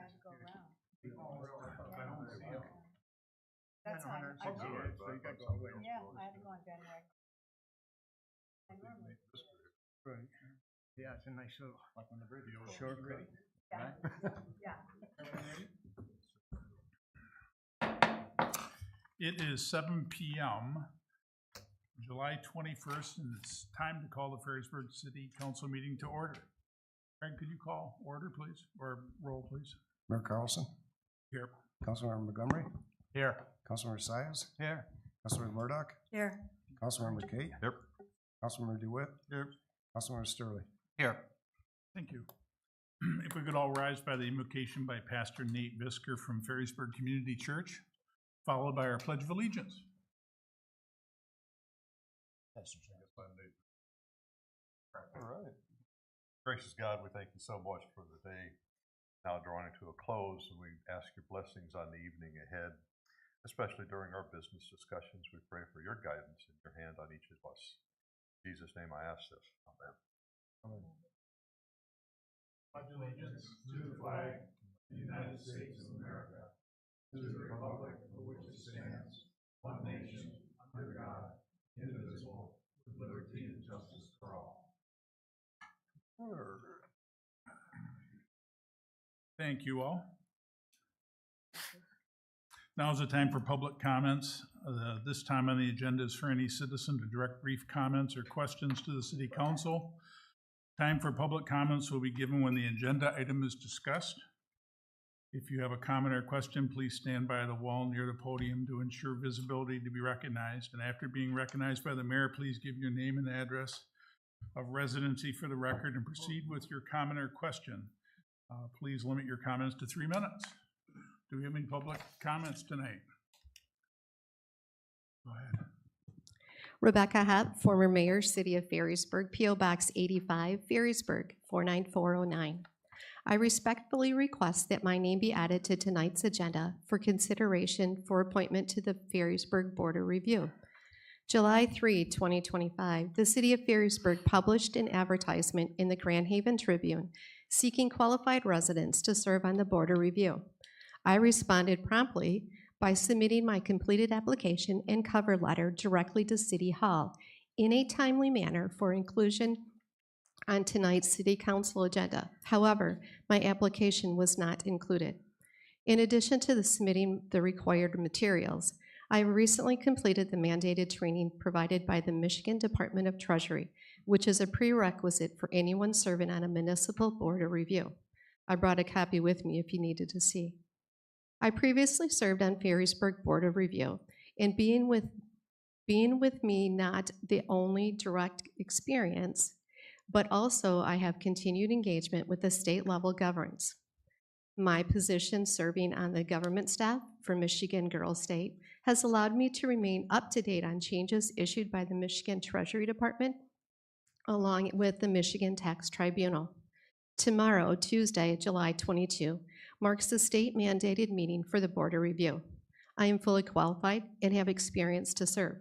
had to go around. Oh, really? I don't see them. That's how I So you got to go all the way. yeah, I had to go on January. I normally do it. Right. Yeah, it's a nice little. Like on the bridge. Shortcut. Yeah, yeah. It is 7 p.m., July 21st, and it's time to call the Ferrisburg City Council meeting to order. Craig, could you call order, please, or roll, please? Mayor Carlson, Here. Councilmember Montgomery, Here. Councilmember Sias, Here. Councilmember Murdoch, Here. Councilmember Kate. Yep. Councilmember DeWitt, Here. Councilmember Sterling. Here. Thank you. If we could all rise by the invocation by Pastor Nate Visker from Ferrisburg Community Church, followed by our Pledge of Allegiance. All right. Gracious God, we thank you so much for the day now drawing to a close, and we ask your blessings on the evening ahead, especially during our business discussions. We pray for your guidance and your hand on each of us. In Jesus' name I ask this. Amen. Amen. Pledge allegiance to the flag of the United States of America, to the republic for which it stands, one nation, under God, indivisible, with liberty and justice for all. Thank you all. Now is the time for public comments. This time on the agenda is for any citizen to direct brief comments or questions to the City Council. Time for public comments will be given when the agenda item is discussed. If you have a comment or question, please stand by the wall near the podium to ensure visibility to be recognized. And after being recognized by the mayor, please give your name and address of residency for the record and proceed with your comment or question. Please limit your comments to 3 minutes. Do we have any public comments tonight? Go ahead. Rebecca Hepp, former mayor, City of Ferrisburg, P.O. Box 85, Ferrisburg, 49409. I respectfully request that my name be added to tonight's agenda for consideration for appointment to the Ferrisburg Board of Review. July 3, 2025, the City of Ferrisburg published an advertisement in the Grand Haven Tribune seeking qualified residents to serve on the Board of Review. I responded promptly by submitting my completed application and cover letter directly to City Hall in a timely manner for inclusion on tonight's City Council agenda. However, my application was not included. In addition to submitting the required materials, I recently completed the mandated training provided by the Michigan Department of Treasury, which is a prerequisite for anyone serving on a municipal board of review. I brought a copy with me if you needed to see. I previously served on Ferrisburg Board of Review, and being with me not the only direct experience, but also I have continued engagement with the state level governance. My position serving on the government staff for Michigan Girls State has allowed me to remain up to date on changes issued by the Michigan Treasury Department, along with the Michigan Tax Tribunal. Tomorrow, Tuesday, July 22, marks the state mandated meeting for the Board of Review. I am fully qualified and have experience to serve.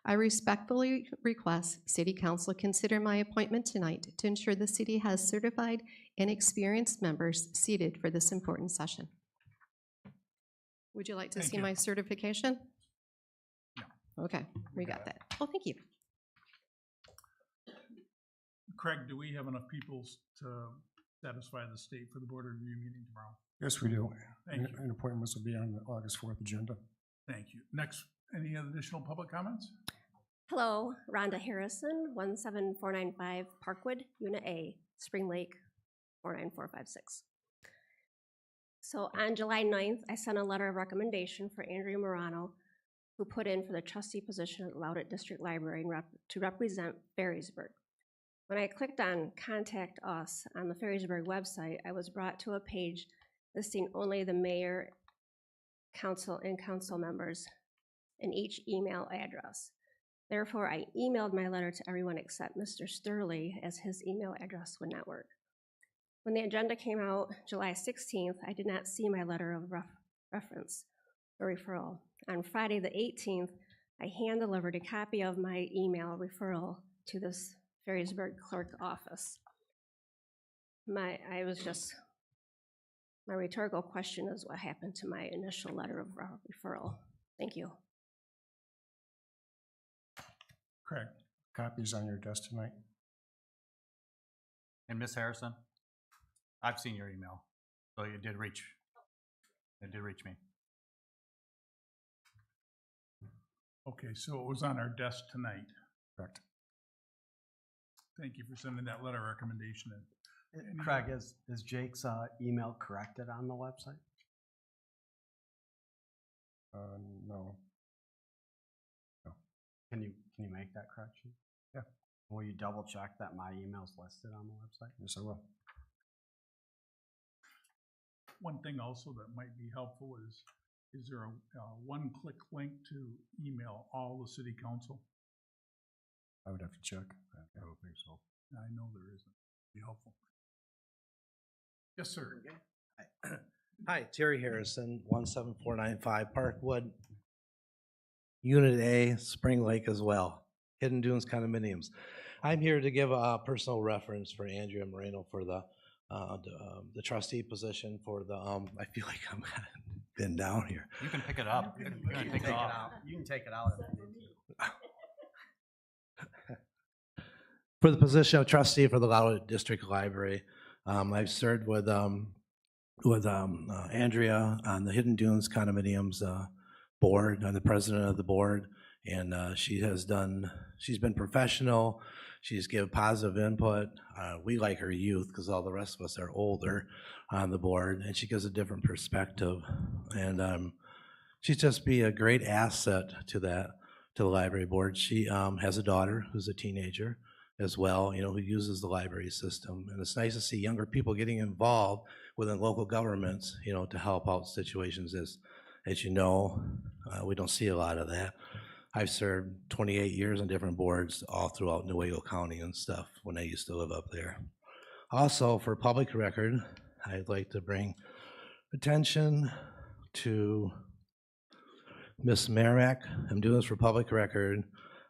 I respectfully request City Council consider my appointment tonight to ensure the city has certified and experienced members seated for this important session. Would you like to see my certification? No. Okay, we got that. Oh, thank you. Craig, do we have enough people to satisfy the state for the Board of Review meeting tomorrow? Yes, we do. Thank you. And appointments will be on the August 4th agenda. Thank you. Next, any additional public comments? Hello, Rhonda Harrison, 17495 Parkwood, Unit A, Spring Lake, 49456. So on July 9th, I sent a letter of recommendation for Andrea Morano, who put in for the trustee position at Loudoun District Library to represent Ferrisburg. When I clicked on Contact Us on the Ferrisburg website, I was brought to a page listing only the mayor, council, and council members in each email address. Therefore, I emailed my letter to everyone except Mr. Sterling, as his email address would not work. When the agenda came out July 16th, I did not see my letter of reference or referral. On Friday the 18th, I hand-delivered a copy of my email referral to this Ferrisburg clerk office. I was just My rhetorical question is what happened to my initial letter of referral? Thank you. Craig? Copies on your desk tonight. And Ms. Harrison, I've seen your email, so it did reach me. Okay, so it was on our desk tonight. Correct. Thank you for sending that letter of recommendation in. Any- Craig, is Jake's email corrected on the website? No. Can you make that correction? Yeah. Will you double check that my email's listed on the website? Yes, I will. One thing also that might be helpful is there a one-click link to email all the city council? I would have to check. I don't think so. I know there isn't. Be helpful. Yes, sir. Hi, Terry Harrison, 17495 Parkwood. Unit A, Spring Lake as well, Hidden Dunes condominiums. I'm here to give a personal reference for Andrea Moreno for the trustee position for the, I feel like I'm kind of been down here. You can pick it up. You can take it off. You can take it out if you need to. For the position of trustee for the Loudoun District Library, I've served with Andrea on the Hidden Dunes condominiums board. I'm the president of the board, and she's been professional. She's given positive input. We like her youth because all the rest of us are older on the board, and she gives a different perspective. And she'd just be a great asset to the library board. She has a daughter who's a teenager as well, who uses the library system. And it's nice to see younger people getting involved within local governments, to help out situations. As you know, we don't see a lot of that. I've served 28 years on different boards all throughout Newaygo County and stuff when I used to live up there. Also, for public record, I'd like to bring attention to Ms. Merrimack. I'm doing this for public record.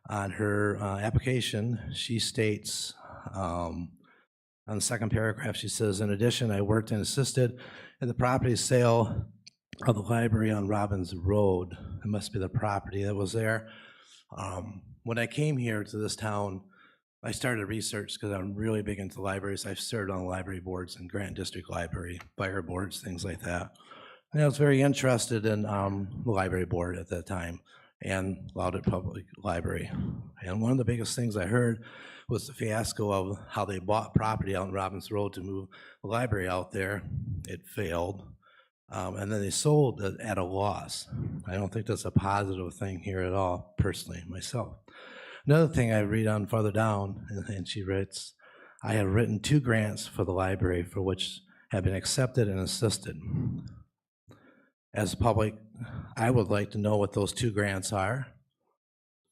On her application, she states, on the second paragraph, she says, in addition, I worked and assisted in the property sale of the library on Robbins Road. It must be the property that was there. When I came here to this town, I started research because I'm really big into libraries. I've served on library boards in Grant District Library, fire boards, things like that. And I was very interested in the library board at that time and Loudoun Public Library. And one of the biggest things I heard was the fiasco of how they bought property out on Robbins Road to move the library out there. It failed. And then they sold it at a loss. I don't think that's a positive thing here at all, personally, myself. Another thing I read on further down, and she writes, I have written 2 grants for the library for which have been accepted and assisted. As a public, I would like to know what those 2 grants are,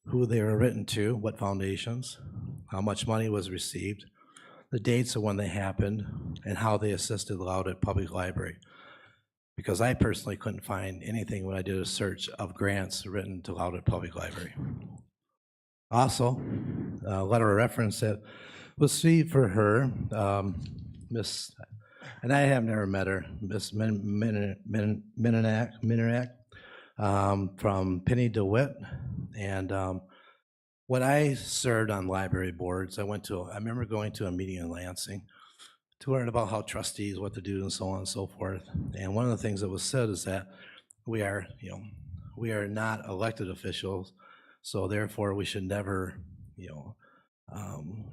who they were written to, what foundations, how much money was received, the dates of when they happened, and how they assisted the Loudoun Public Library. Because I personally couldn't find anything when I did a search of grants written to Loudoun Public Library. Also, a letter of reference that was received for her, Miss, and I have never met her, Miss Minanak, from Penny DeWitt. And when I served on library boards, I remember going to a meeting in Lansing to learn about how trustees, what to do, and so on and so forth. And one of the things that was said is that we are not elected officials, so therefore we should never,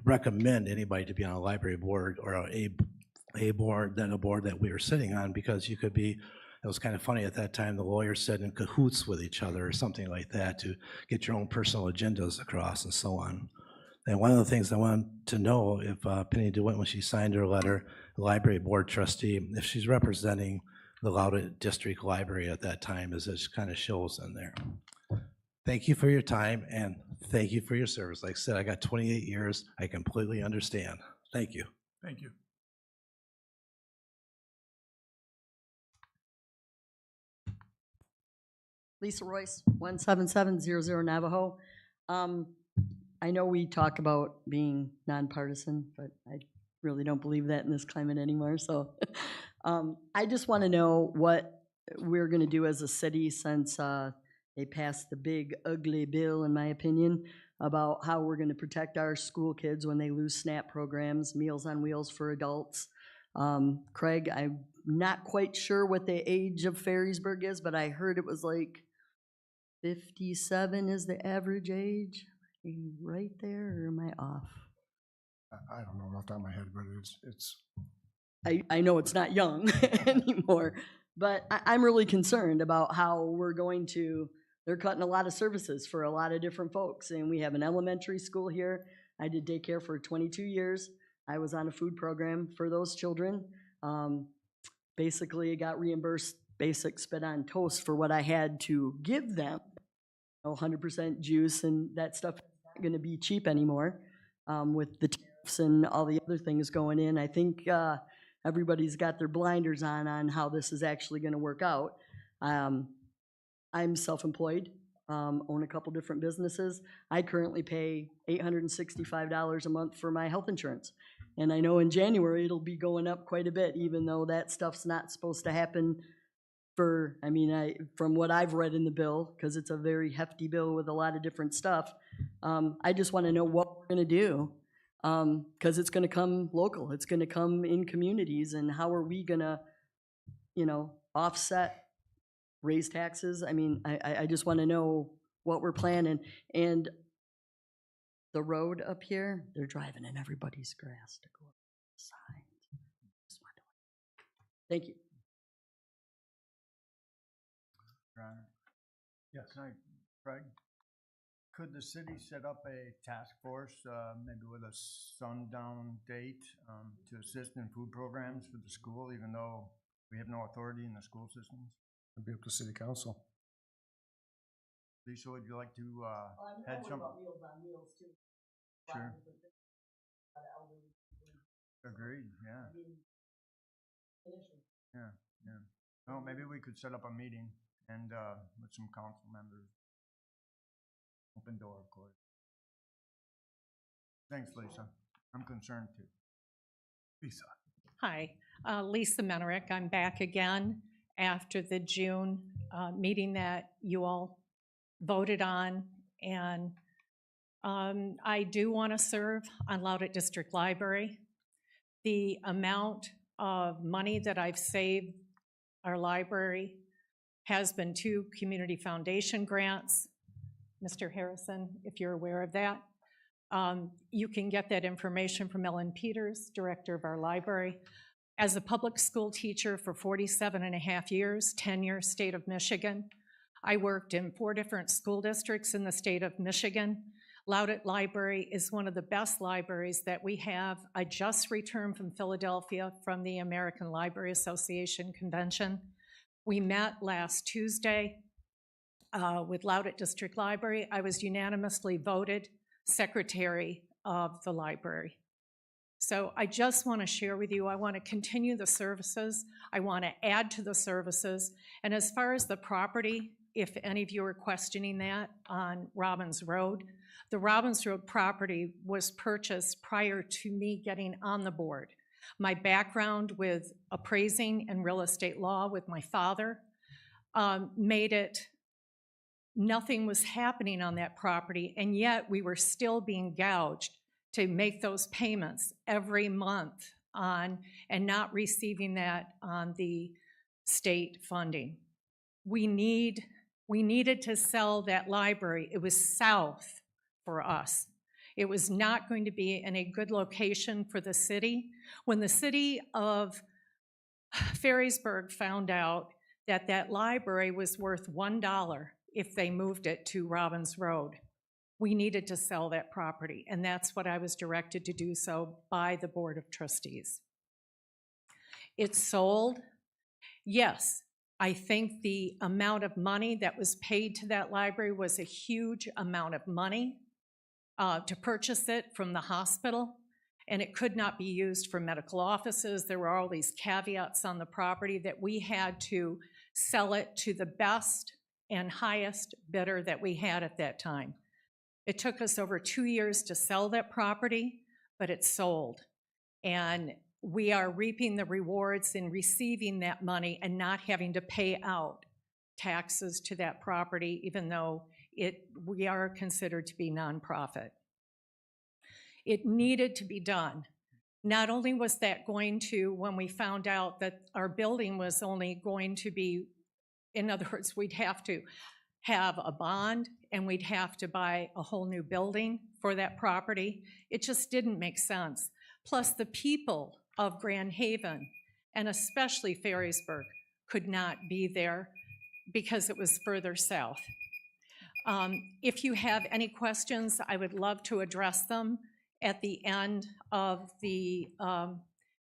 recommend anybody to be on a library board or a board that we were sitting on, because you could be. It was kind of funny at that time. The lawyers said in cahoots with each other or something like that to get your own personal agendas across and so on. And one of the things I wanted to know if Penny DeWitt, when she signed her letter, the library board trustee, if she's representing the Loudoun District Library at that time, as it kind of shows in there. Thank you for your time and thank you for your service. Like I said, I got 28 years. I completely understand. Thank you. Thank you. Lisa Royce, 17700 Navajo. I know we talk about being nonpartisan, but I really don't believe that in this climate anymore. So I just want to know what we're going to do as a city since they passed the big ugly bill, in my opinion, about how we're going to protect our school kids when they lose SNAP programs, Meals on Wheels for adults. Craig, I'm not quite sure what the age of Ferrisburg is, but I heard it was like 57 is the average age. Are you right there, or am I off? I don't know off the top of my head, but it's I know it's not young anymore, but I'm really concerned about how we're going to, they're cutting a lot of services for a lot of different folks. And we have an elementary school here. I did daycare for 22 years. I was on a food program for those children. Basically, I got reimbursed basic spit on toast for what I had to give them. 100% juice, and that stuff is not going to be cheap anymore with the tariffs and all the other things going in. I think everybody's got their blinders on how this is actually going to work out. I'm self-employed, own a couple different businesses. I currently pay $865 a month for my health insurance. And I know in January it'll be going up quite a bit, even though that stuff's not supposed to happen for, from what I've read in the bill, because it's a very hefty bill with a lot of different stuff. I just want to know what we're going to do, because it's going to come local. It's going to come in communities, and how are we going to, offset, raise taxes? I just want to know what we're planning. And the road up here, they're driving in everybody's grass to go up the signs. Just want to- Thank you. Yes. Craig, could the city set up a task force, maybe with a sundown date, to assist in food programs for the school, even though we have no authority in the school systems? it'd be up to city council. Lisa, would you like to head some? Meals on Wheels too. Sure. Agreed, yeah. Yeah. Well, maybe we could set up a meeting and with some council members. Open door, of course. Thanks, Lisa. I'm concerned too. Lisa. Hi, Lisa Menerick. I'm back again after the June meeting that you all voted on. And I do want to serve on Loudoun District Library. The amount of money that I've saved our library has been 2 community foundation grants. Mr. Harrison, if you're aware of that. You can get that information from Ellen Peters, director of our library. As a public school teacher for 47.5 years, tenure state of Michigan, I worked in 4 different school districts in the state of Michigan. Loudoun Library is one of the best libraries that we have. I just returned from Philadelphia from the American Library Association convention. We met last Tuesday with Loudoun District Library. I was unanimously voted secretary of the library. So I just want to share with you, I want to continue the services. I want to add to the services. And as far as the property, if any of you are questioning that on Robbins Road, the Robbins Road property was purchased prior to me getting on the board. My background with appraising and real estate law with my father made it, nothing was happening on that property, and yet we were still being gouged to make those payments every month on, and not receiving that on the state funding. We needed to sell that library. It was south for us. It was not going to be in a good location for the city. When the city of Ferrisburg found out that that library was worth $1 if they moved it to Robbins Road, we needed to sell that property, and that's what I was directed to do so by the Board of Trustees. It's sold. Yes, I think the amount of money that was paid to that library was a huge amount of money to purchase it from the hospital, and it could not be used for medical offices. There were all these caveats on the property that we had to sell it to the best and highest bidder that we had at that time. It took us over 2 years to sell that property, but it sold. And we are reaping the rewards in receiving that money and not having to pay out taxes to that property, even though we are considered to be nonprofit. It needed to be done. Not only was that going to, when we found out that our building was only going to be, in other words, we'd have to have a bond and we'd have to buy a whole new building for that property. It just didn't make sense. Plus, the people of Grand Haven, and especially Ferrysburg, could not be there because it was further south. If you have any questions, I would love to address them at the end of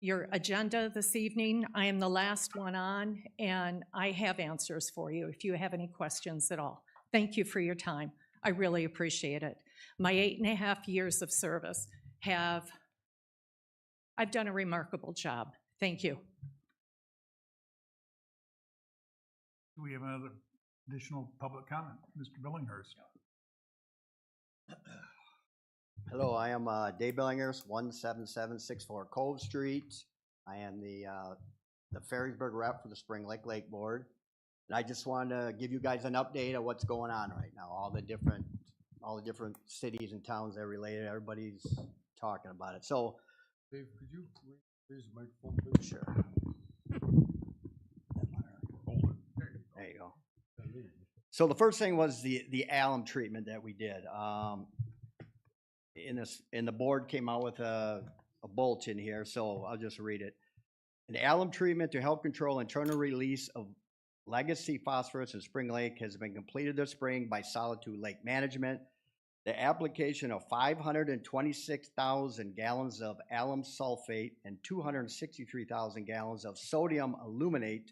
your agenda this evening. I am the last one on, and I have answers for you if you have any questions at all. Thank you for your time. I really appreciate it. My 8.5 years of service I've done a remarkable job. Thank you. Do we have another additional public comment? Mr. Billinghurst. Hello, I am Dave Billinghurst, 17764 Cove Street. I am the Ferrysburg rep for the Spring Lake Lake Board. And I just wanted to give you guys an update of what's going on right now. All the different cities and towns that are related, everybody's talking about it. So, Dave, could you raise the microphone, please? sure. There you go. So the first thing was the alum treatment that we did. And the board came out with a bulletin here, so I'll just read it. An alum treatment to help control internal release of legacy phosphorus in Spring Lake has been completed this spring by Solitude Lake Management. The application of 526,000 gallons of alum sulfate and 263,000 gallons of sodium aluminate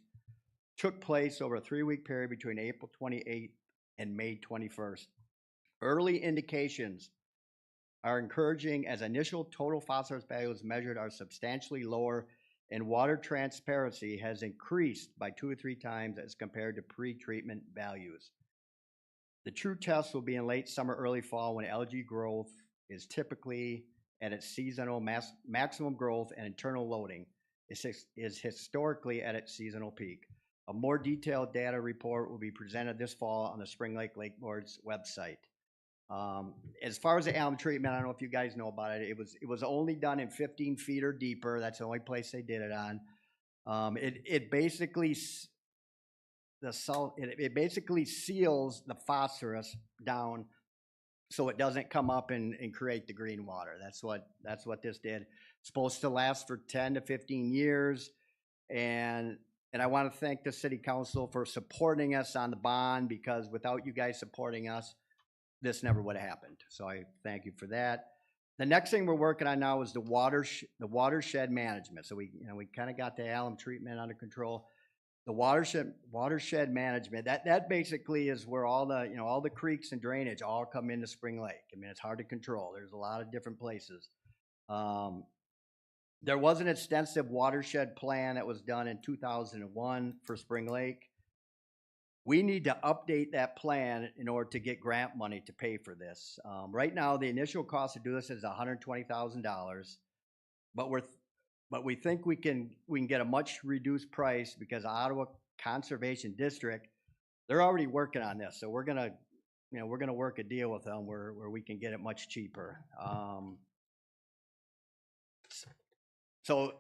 took place over a 3-week period between April 28th and May 21st. Early indications are encouraging as initial total phosphorus values measured are substantially lower and water transparency has increased by 2 or 3 times as compared to pre-treatment values. The true test will be in late summer, early fall when algae growth is typically at its seasonal maximum growth and internal loading is historically at its seasonal peak. A more detailed data report will be presented this fall on the Spring Lake Lake Board's website. As far as the alum treatment, I don't know if you guys know about it. It was only done in 15 feet or deeper. That's the only place they did it on. It basically seals the phosphorus down so it doesn't come up and create the green water. That's what this did. It's supposed to last for 10 to 15 years, and I want to thank the city council for supporting us on the bond, because without you guys supporting us, this never would have happened. So I thank you for that. The next thing we're working on now is the watershed management. So we kind of got the alum treatment under control. The watershed management, that basically is where all the creeks and drainage all come into Spring Lake. I mean, it's hard to control. There's a lot of different places. There was an extensive watershed plan that was done in 2001 for Spring Lake. We need to update that plan in order to get grant money to pay for this. Right now, the initial cost to do this is $120,000, but we think we can get a much reduced price because Ottawa Conservation District, they're already working on this. So we're gonna work a deal with them where we can get it much cheaper. So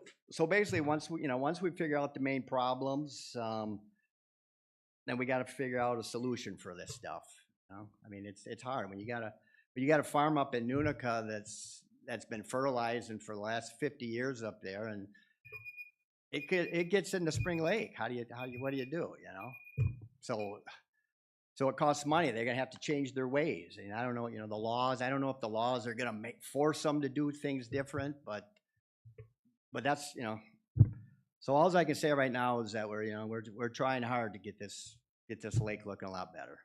basically, once we figure out the main problems, then we got to figure out a solution for this stuff. I mean, it's hard when you got a farm up in Nunica that's been fertilizing for the last 50 years up there, and it gets into Spring Lake. What do you do? So it costs money. They're gonna have to change their ways, and I don't know. The laws. I don't know if the laws are gonna force them to do things different, but that's So all I can say right now is that we're trying hard to get this lake looking a lot better.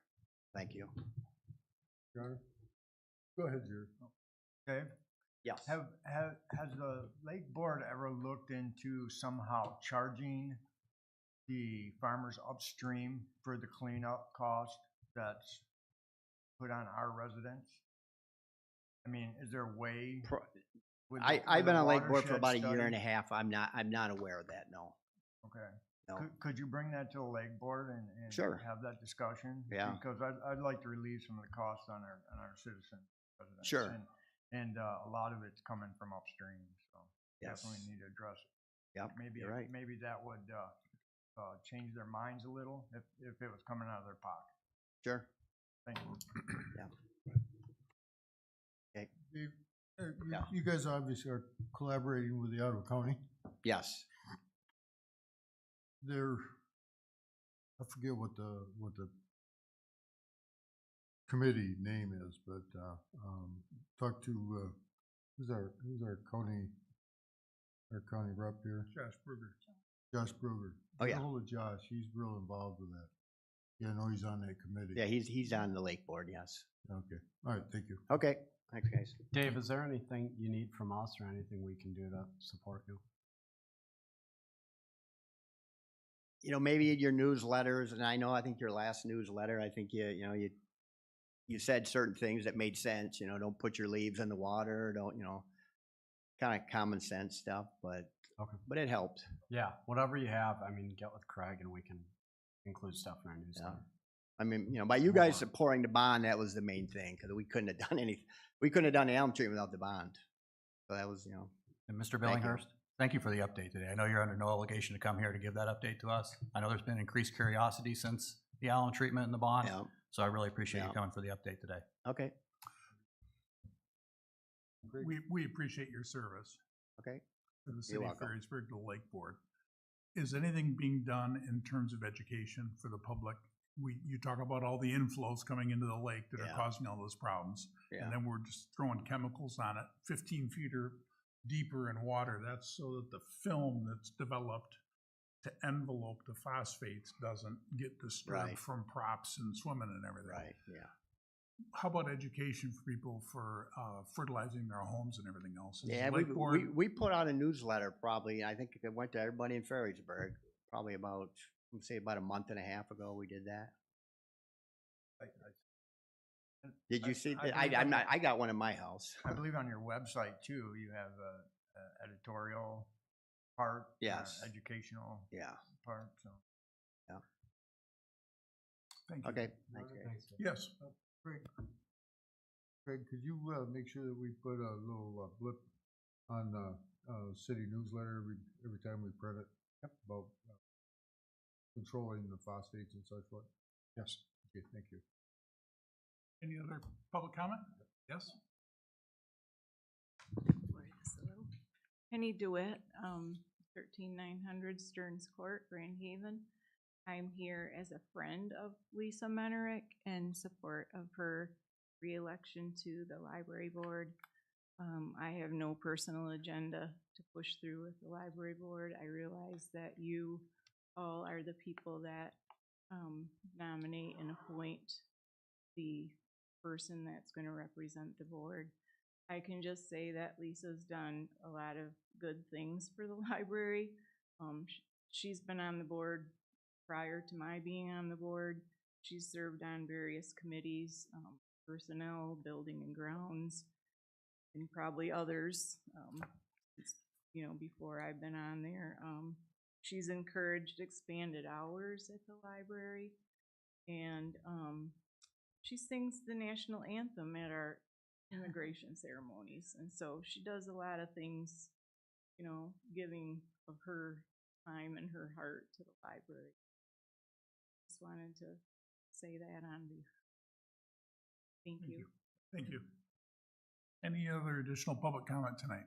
Thank you. John? Go ahead, Jared. Dave? Yes. Has the lake board ever looked into somehow charging the farmers upstream for the cleanup cost that's put on our residents? I mean, is there a way? I've been on Lake Board for about a year and a half. I'm not aware of that, no. Okay. No. Could you bring that to the Lake Board and Sure. have that discussion? Yeah. Because I'd like to relieve some of the costs on our citizen residents. Sure. And a lot of it's coming from upstream, so Yes. definitely need to address it. Yep, Maybe, you're right. maybe that would change their minds a little if it was coming out of their pocket. Sure. Thank you. Okay. Dave, Yeah. you guys obviously are collaborating with the Ottawa County. Yes. There, I forget what the committee name is, but, talk to, who's our county rep here? Josh Bruger. Josh Bruger. Oh, yeah. Get ahold of Josh, he's real involved with that. Yeah, I know he's on that committee. Yeah, he's on the Lake Board, yes. Okay, all right, thank you. Okay, thanks, guys. Dave, is there anything you need from us or anything we can do to support you? You know, maybe in your newsletters, and I think your last newsletter, I think you said certain things that made sense, don't put your leaves in the water, don't, kind of common sense stuff, but Okay. but it helped. Yeah, whatever you have, I mean, get with Craig and we can include stuff in our newsletter. I mean, by you guys pouring the bond, that was the main thing, because we couldn't have done we couldn't have done the Elm Tree without the bond. So that was, And Mr. Thank you. Billinghurst, thank you for the update today. I know you're under no obligation to come here to give that update to us. I know there's been increased curiosity since the Allen treatment and the bond, yeah, so I really appreciate you Yeah. coming for the update today. okay, We appreciate your service okay. to the You're city of welcome. Ferrisburg, to the Lake Board. Is anything being done in terms of education for the public? You talk about all the inflows coming into the lake that are Yeah. causing all those problems. Yeah. And then we're just throwing chemicals on it, 15 feet or deeper in water. That's so that the film that's developed to envelope the phosphates doesn't get disturbed Right. from props and swimming and everything. Right, yeah. How about education for people for fertilizing their homes and everything else? Is the Yeah, Lake Board- we put out a newsletter probably, I think it went to everybody in Ferrisburg, probably about, let's say about a month and a half ago we did that. Did you see that? I got one in my house. I believe on your website too, you have a editorial part. Yes. Educational Yeah, part, so. Thank you. okay. Thanks, guys. Yes. Craig, could you, make sure that we put a little blip on the city newsletter every time we print it? About controlling the phosphates and such what? Yes. Okay, thank you. Any other public comment? Yes? Penny DeWitt, 13900 Stearns Court, Grand Haven. I'm here as a friend of Lisa Menerick in support of her reelection to the library board. I have no personal agenda to push through with the library board. I realize that you all are the people that nominate and appoint the person that's going to represent the board. I can just say that Lisa's done a lot of good things for the library. She's been on the board prior to my being on the board. She's served on various committees, personnel, building and grounds, and probably others, before I've been on there. She's encouraged expanded hours at the library, and she sings the national anthem at our immigration ceremonies. And so she does a lot of things, giving of her time and her heart to the library. Just wanted to say that on behalf. Thank you. Thank you. Any other additional public comment tonight?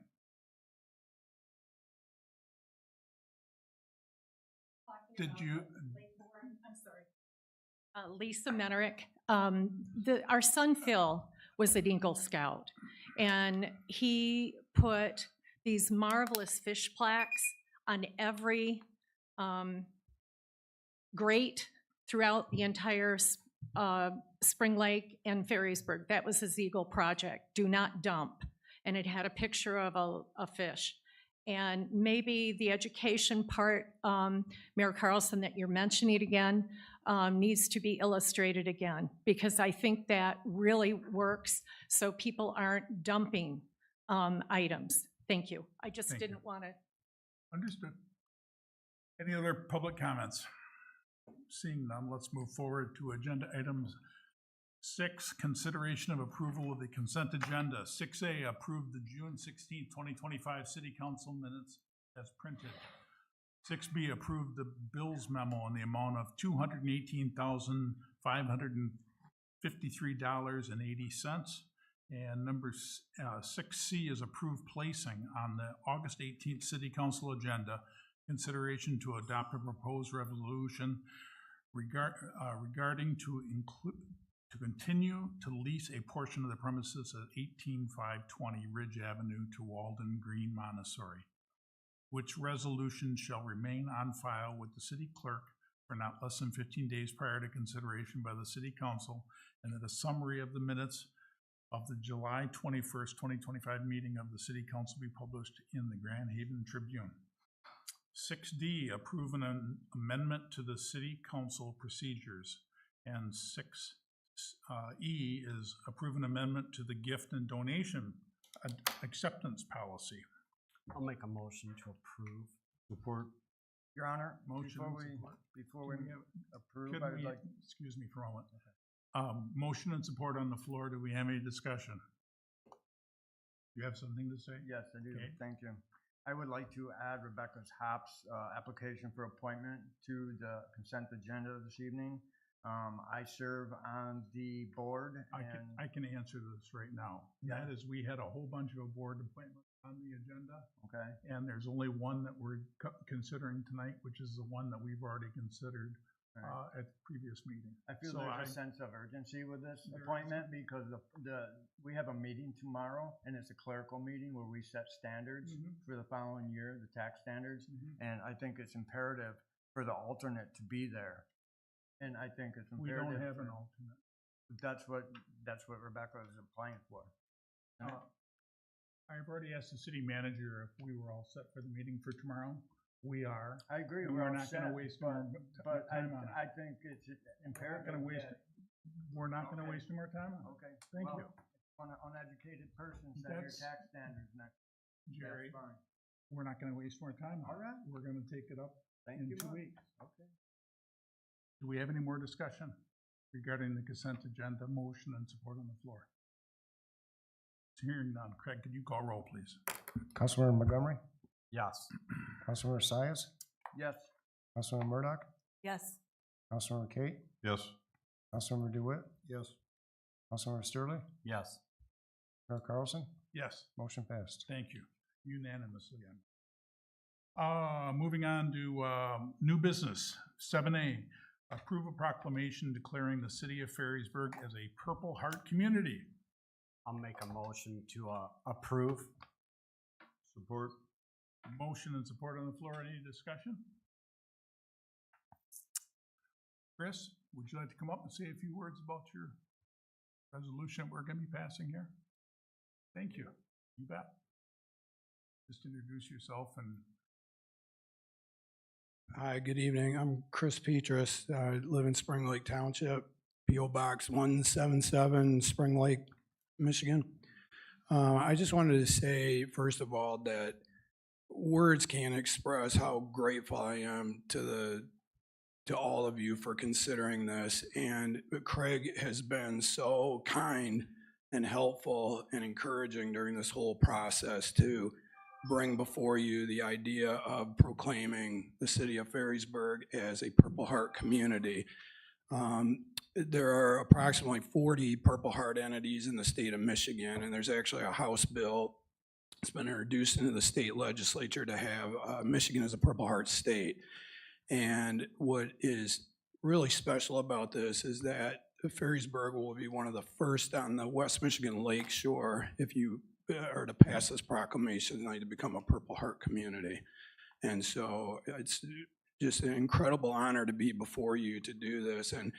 Did you? I'm sorry. Lisa Menerick. Our son Phil was an Eagle Scout, and he put these marvelous fish plaques on every grate throughout the entire Spring Lake and Ferrisburg. That was his Eagle project, do not dump. And it had a picture of a fish. And maybe the education part, Mayor Carlson, that you're mentioning again, needs to be illustrated again, because I think that really works so people aren't dumping items. Thank you. I just Thank you. didn't want to. Understood. Any other public comments? Seeing none, let's move forward to agenda items 6, consideration of approval of the consent agenda. 6A, approve the June 16, 2025 City Council minutes as printed. 6B, approve the bills memo in the amount of $218,553.80. And number 6C is approved placing on the August 18th City Council agenda consideration to adopt a proposed resolution regarding to continue to lease a portion of the premises at 18520 Ridge Avenue to Walden Green Montessori, which resolution shall remain on file with the city clerk for not less than 15 days prior to consideration by the city council, and that a summary of the minutes of the July 21st, 2025 meeting of the city council be published in the Grand Haven Tribune. 6D, approve an amendment to the city council procedures. And 6E is approve an amendment to the gift and donation acceptance policy. I'll make a motion to approve. Support. Your Honor, Motion and support. before we Can we have- approve, Could I would we- like, excuse me for a moment. Motion and support on the floor. Do we have any discussion? You have something to say? yes, I do, Okay. thank you. I would like to add Rebecca Happ's application for appointment to the consent agenda this evening. I serve on the board and. I can answer this right now. Yeah. That is, we had a whole bunch of board appointments on the agenda, Okay, and there's only one that we're considering tonight, which is the one that we've already considered all right. at the previous meeting. I feel So there's a sense of urgency with this appointment because we have a meeting tomorrow and it's a clerical meeting where we set standards for the following year, the tax standards. And I think it's imperative for the alternate to be there. And I think it's We imperative. don't have an for- alternate. That's what Rebecca is applying for. I've already asked the city manager if we were all set for the meeting for tomorrow. We are. I agree, And we're we're all not gonna set, waste but- more But time on it. I think it's We're not imperative. gonna waste, that- we're not gonna Okay. waste more time on it. Okay. Thank well, you. On an uneducated person, set your That's- tax standards next. Jerry, That's fine. we're not gonna waste more time on it. All right. We're gonna take it up Thank in you 2 much. weeks. Okay. Do we have any more discussion regarding the consent agenda motion and support on the floor? Hearing none. Craig, could you call roll, please? Councilmember Montgomery, Yes. Councilmember Sias, Yes. Councilmember Murdoch, Yes. Councilmember Kate, Yes. Councilmember DeWitt, Yes. Councilmember Sterling, Yes. Mayor Carlson, Yes. motion passed. Thank you. Unanimously. Moving on to new business. 7A, approve a proclamation declaring the city of Ferrisburg as a Purple Heart community. I'll make a motion to approve. Support. Motion and support on the floor. Any discussion? Chris, would you like to come up and say a few words about your resolution we're going to be passing here? Thank you. You bet. Just introduce yourself and. Hi, good evening. I'm Chris Petrus. I live in Spring Lake Township, P.O. Box 177, Spring Lake, Michigan. I just wanted to say, first of all, that words can't express how grateful I am to all of you for considering this. And Craig has been so kind and helpful and encouraging during this whole process to bring before you the idea of proclaiming the city of Ferrisburg as a Purple Heart community. There are approximately 40 Purple Heart entities in the state of Michigan, and there's actually a House bill that's been introduced into the state legislature to have Michigan as a Purple Heart state. And what is really special about this is that Ferrisburg will be one of the first on the West Michigan Lake Shore, if you are to pass this proclamation, to become a Purple Heart community. And so it's just an incredible honor to be before you to do this. And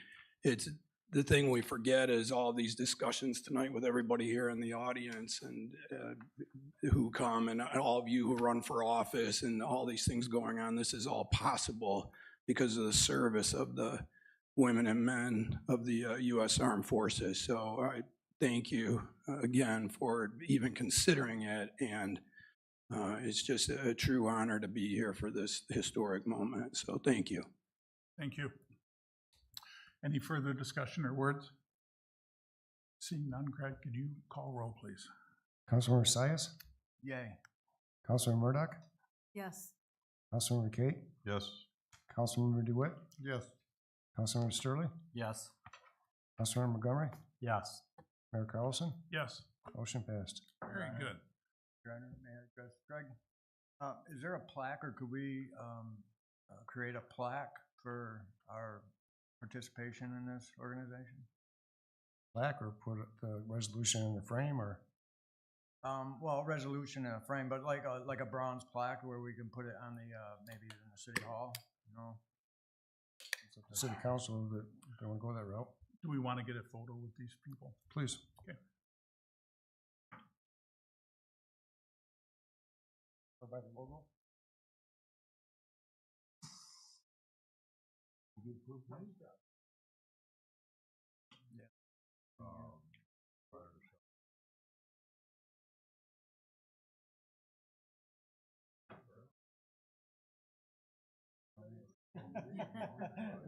it's the thing we forget is all these discussions tonight with everybody here in the audience and who come, and all of you who run for office, and all these things going on. This is all possible because of the service of the women and men of the U.S. Armed Forces. So I thank you again for even considering it, and It's just a true honor to be here for this historic moment, so thank you. Thank you. Any further discussion or words? Seeing none, Craig, could you call roll, please? Councilmember Sias, Yay. Councilmember Murdoch, Yes. Councilmember Kate, Yes. Councilmember DeWitt, Yes. Councilmember Sterling, Yes. Councilmember Montgomery, Yes. Mayor Carlson, Yes, motion passed. very good. Your Honor, may I address Greg? Is there a plaque, or could we create a plaque for our participation in this organization? Plaque or put the resolution in the frame or? Well, resolution in a frame, but like a bronze plaque where we can put it on the, maybe in the city hall, you know? City council that don't want to go that route, Do we want to get a photo with these people? please. Okay. Or by the logo?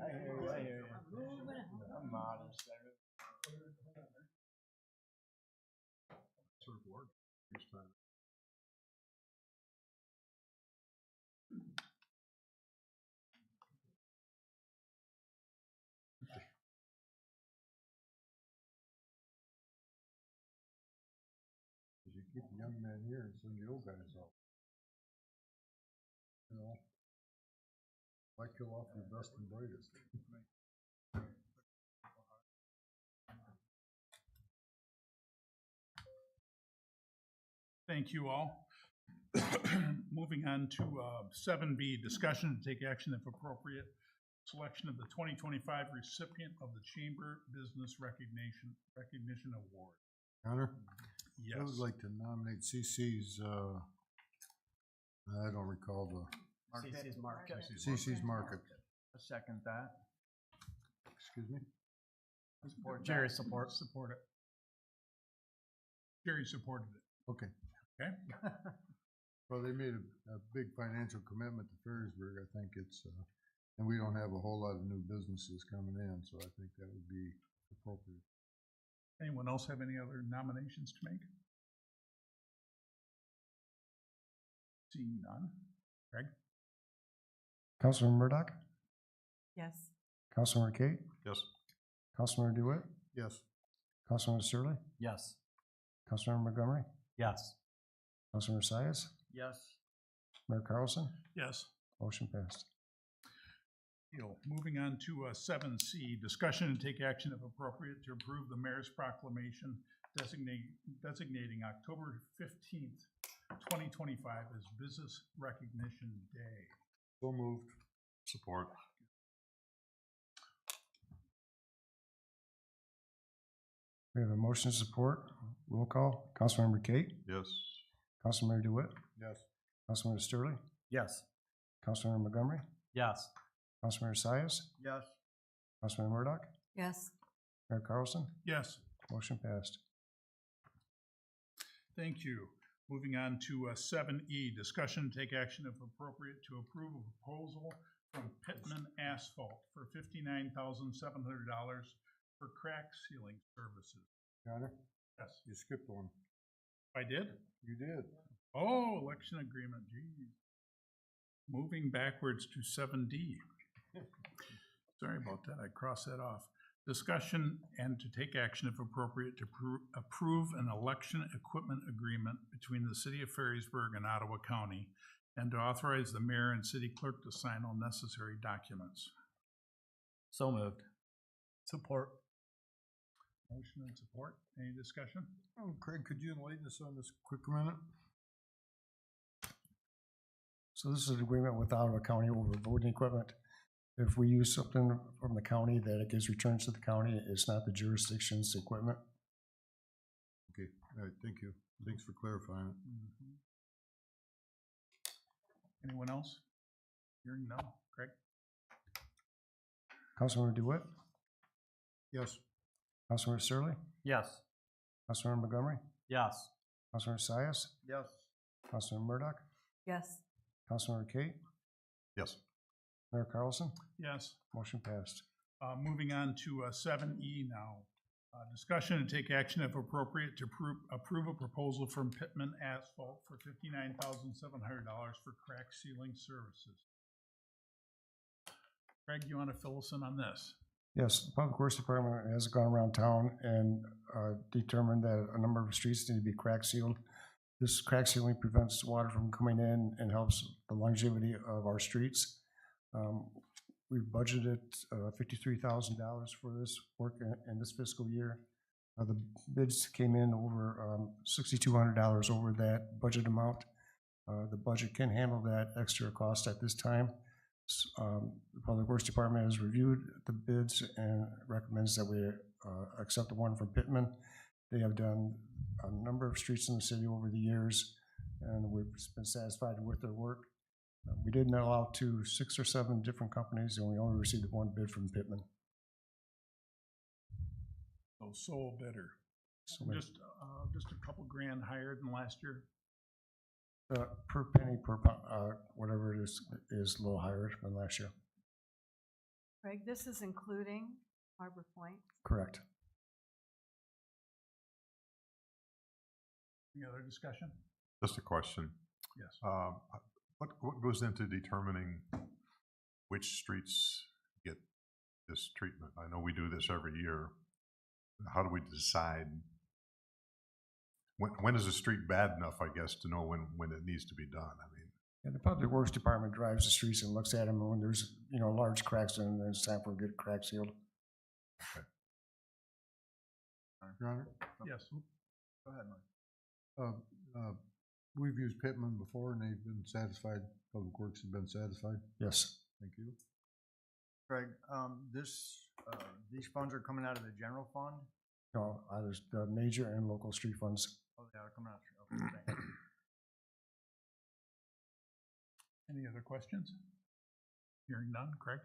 I hear you, I hear you. I'm modest. Sort of work this time. You keep the young men here and send the old guys out. You know? Why kill off your best and brightest? Thank you all. Moving on to 7B, discussion to take action if appropriate, selection of the 2025 recipient of the Chamber Business Recognition Award. Connor? Yes. I would like to nominate CC's, I don't recall the. CC's Market. CC's Market. I second that. Excuse me? Support Jerry that. support it. Jerry supported it. Okay. Okay. Well, they made a big financial commitment to Ferrisburg. I think it's, and we don't have a whole lot of new businesses coming in, so I think that would be appropriate. Anyone else have any other nominations to make? Seeing none. Greg? Councilmember Murdoch, Yes. Councilmember Kate, Yes. Councilmember DeWitt, Yes. Councilmember Sterling, Yes. Councilmember Montgomery, Yes. Councilmember Sias, Yes. Mayor Carlson, Yes. motion passed. Moving on to 7C, discussion and take action if appropriate to approve the mayor's proclamation designating October 15th, 2025 as Business Recognition Day. So moved. Support. We have a motion to support. Roll call. Councilmember Kate, Yes. Councilmember DeWitt, Yes. Councilmember Sterling, Yes. Councilmember Montgomery, Yes. Councilmember Sias, Yes. Councilmember Murdoch, Yes. Mayor Carlson, Yes. motion passed. Thank you. Moving on to 7E, discussion and take action if appropriate to approve a proposal from Pittman Asphalt for $59,700 for crack sealing services. Connor? Yes. You skipped one. I did? You did. Oh, election agreement, geez. Moving backwards to 7D. Sorry about that, I crossed that off. Discussion and to take action if appropriate to approve an election equipment agreement between the City of Ferrisburg and Ottawa County and to authorize the mayor and city clerk to sign all necessary documents. So moved. Support. Motion and support. Any discussion? Oh, Craig, could you enlighten us on this quick a minute? So this is an agreement with Ottawa County over voting equipment. If we use something from the county that it gives returns to the county, it's not the jurisdiction's equipment. Okay, all right, thank you. Thanks for clarifying it. Anyone else? Hearing none. Craig? Councilmember DeWitt, Yes. Councilmember Sterling, Yes. Councilmember Montgomery, Yes. Councilmember Sias, Yes. Councilman Murdoch, Yes. Councilmember Kate, Yes. Mayor Carlson, Yes. motion passed. Moving on to 7E now. Discussion and take action if appropriate to approve a proposal from Pittman Asphalt for $59,700 for crack sealing services. Craig, you want to fill us in on this? Yes, the Public Works Department has gone around town and determined that a number of streets need to be crack sealed. This crack sealing prevents water from coming in and helps the longevity of our streets. We've budgeted $53,000 for this work in this fiscal year. The bids came in over $6,200 over that budget amount. The budget can handle that extra cost at this time. The Public Works Department has reviewed the bids and recommends that we accept the one from Pittman. They have done a number of streets in the city over the years, and we've been satisfied with their work. We did mail out to 6 or 7 different companies, and we only received one bid from Pittman. So sole bidder. So Just a couple grand higher than last year. per penny, per pound, whatever it is a little higher than last year. Craig, this is including Harbor Point? Correct. Any other discussion? Just a question. Yes. What goes into determining which streets get this treatment? I know we do this every year. How do we decide? When is a street bad enough, I guess, to know when it needs to be done? I mean, And the Public Works Department drives the streets and looks at them, and when there's, large cracks in them, then it's time for a good crack sealed. Your Honor? Yes. Go ahead, Mike. We've used Pittman before and they've been satisfied, Public Works have been satisfied. Yes. Thank you. Craig, these funds are coming out of the general fund? No, there's the major and local street funds. Oh, they are coming out, okay, thank you. Any other questions? Hearing none, Craig?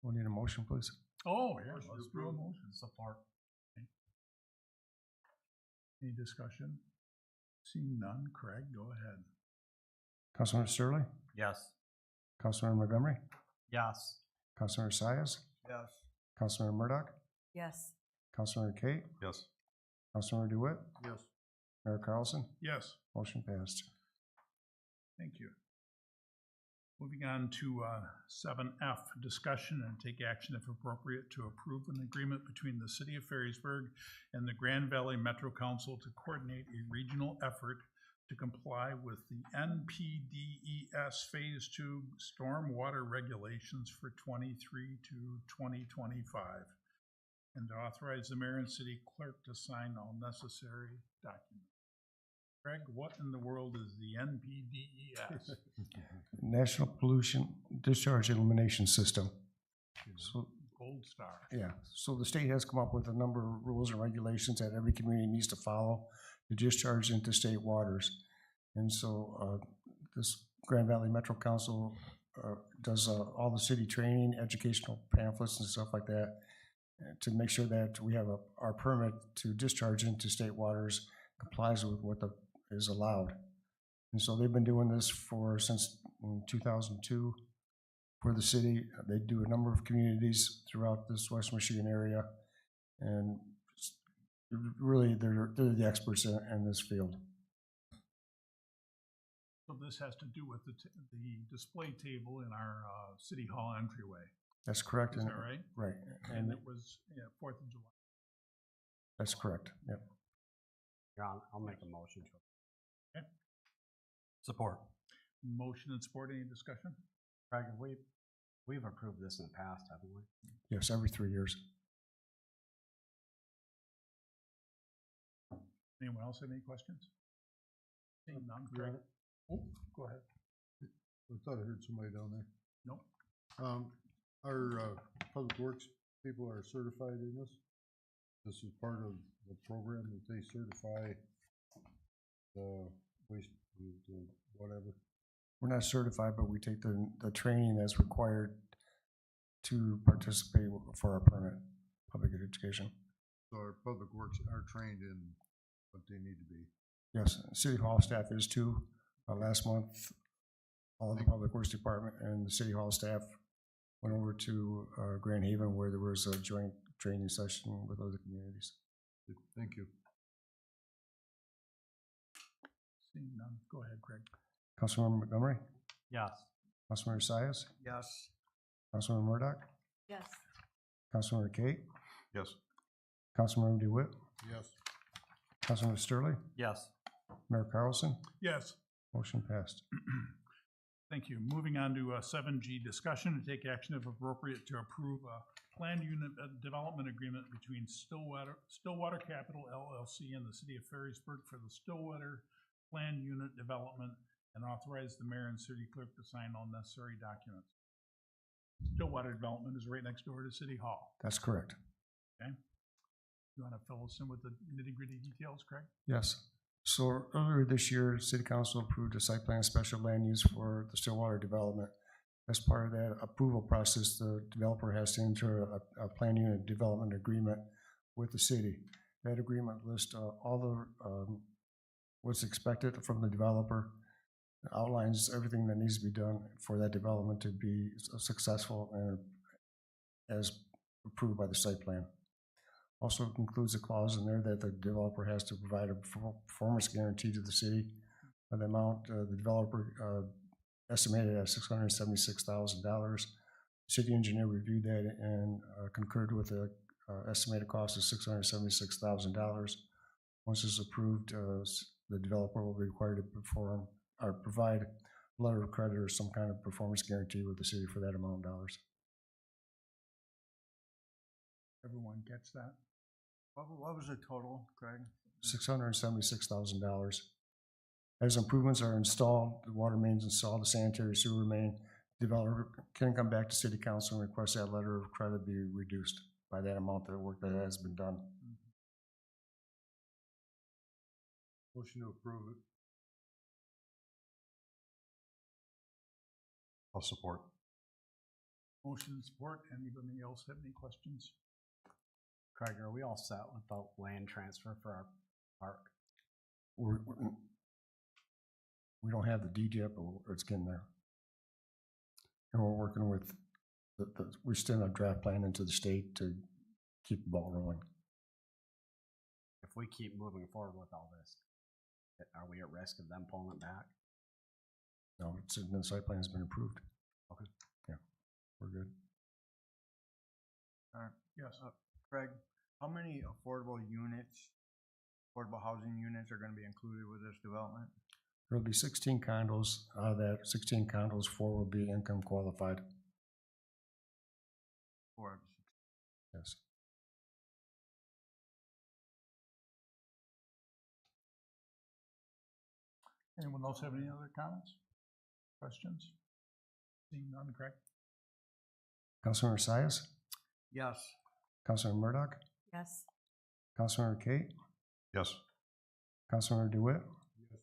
We'll need a motion, please. Oh, yeah, let's do a motion. Support. Any discussion? Seeing none, Craig, go ahead. Councilmember Sterling? Yes. Councilmember Montgomery? Yes. Councilmember Sias? Yes. Councilmember Murdoch? Yes. Councilmember Kate? yes. Councilmember DeWitt? Yes. Mayor Carlson? Yes. Motion passed. Thank you. Moving on to 7F, discussion and take action if appropriate to approve an agreement between the City of Ferrisburg and the Grand Valley Metro Council to coordinate a regional effort to comply with the NPDES Phase 2 stormwater regulations for 23 to 2025, and to authorize the mayor and city clerk to sign all necessary documents. Craig, what in the world is the NPDES? National Pollution Discharge Elimination System. So, Gold star. yeah, so the state has come up with a number of rules and regulations that every community needs to follow to discharge into state waters. And so this Grand Valley Metro Council does all the city training, educational pamphlets and stuff like that to make sure that we have our permit to discharge into state waters complies with what is allowed. And so they've been doing this since 2002 for the city. They do a number of communities throughout this West Michigan area, and really they're the experts in this field. So this has to do with the display table in our City Hall entryway. That's correct. Is that right? Right. And it was 4th of July. That's correct, yep. I'll make a motion to. Okay. Support. Motion and support, any discussion? Craig, we've approved this in the past, haven't we? Yes, every 3 years. Anyone else have any questions? Seeing none, Craig? Oh, go ahead. I thought I heard somebody down there. Nope. Our Public Works people are certified in this. This is part of the program that they certify the waste, the whatever. We're not certified, but we take the training that's required to participate for our permit, public education. So our Public Works are trained in what they need to be. Yes, City Hall staff is too. Last month, all of the Public Works Department and the City Hall staff went over to Grand Haven where there was a joint training session with other communities. Thank you. Seeing none, go ahead, Craig. Councilmember Montgomery, Yes. Councilmember Sias, Yes. Councilmember Murdoch, Yes. Councilmember Kate, Yes. Councilmember DeWitt, Yes. Councilmember Sterling, Yes. Mayor Carlson, Yes. motion passed. Thank you. Moving on to 7G, discussion and take action if appropriate to approve a planned unit development agreement between Stillwater Capital LLC and the City of Ferrisburg for the Stillwater Planned Unit Development and authorize the mayor and city clerk to sign all necessary documents. Stillwater Development is right next door to City Hall. That's correct. Okay. You want to fill us in with the nitty-gritty details, Craig? Yes. So earlier this year, City Council approved a site plan special land use for the Stillwater development. As part of that approval process, the developer has to enter a plan unit development agreement with the city. That agreement lists all the what's expected from the developer, outlines everything that needs to be done for that development to be successful and as approved by the site plan. Also includes a clause in there that the developer has to provide a performance guarantee to the city. The amount the developer estimated at $676,000. City engineer reviewed that and concurred with the estimated cost of $676,000. Once it's approved, the developer will be required to perform or provide a letter of credit or some kind of performance guarantee with the city for that amount of dollars. Everyone gets that? What was the total, Craig? $676,000. As improvements are installed, the water mains installed, the sanitary sewer main, developer can come back to city council and request that letter of credit be reduced by that amount of work that has been done. Motion to approve it. I'll support. Motion and support. Anybody else have any questions? Craig, are we all set with the land transfer for our park? We don't have the deed yet, but it's getting there. And we're working with, we're still a draft plan into the state to keep the ball rolling. If we keep moving forward with all this, are we at risk of them pulling it back? No, the site plan has been approved. Okay. Yeah, we're good. All right. Yes. Craig, how many affordable housing units are going to be included with this development? There'll be 16 condos. Out of that 16 condos, 4 will be income qualified. 4. Yes. Anyone else have any other comments? Questions? Seeing none, Craig? Councilmember Sias, Yes. Councilmember Murdoch, Yes. Councilmember Kate, Yes. Councilmember DeWitt, Yes.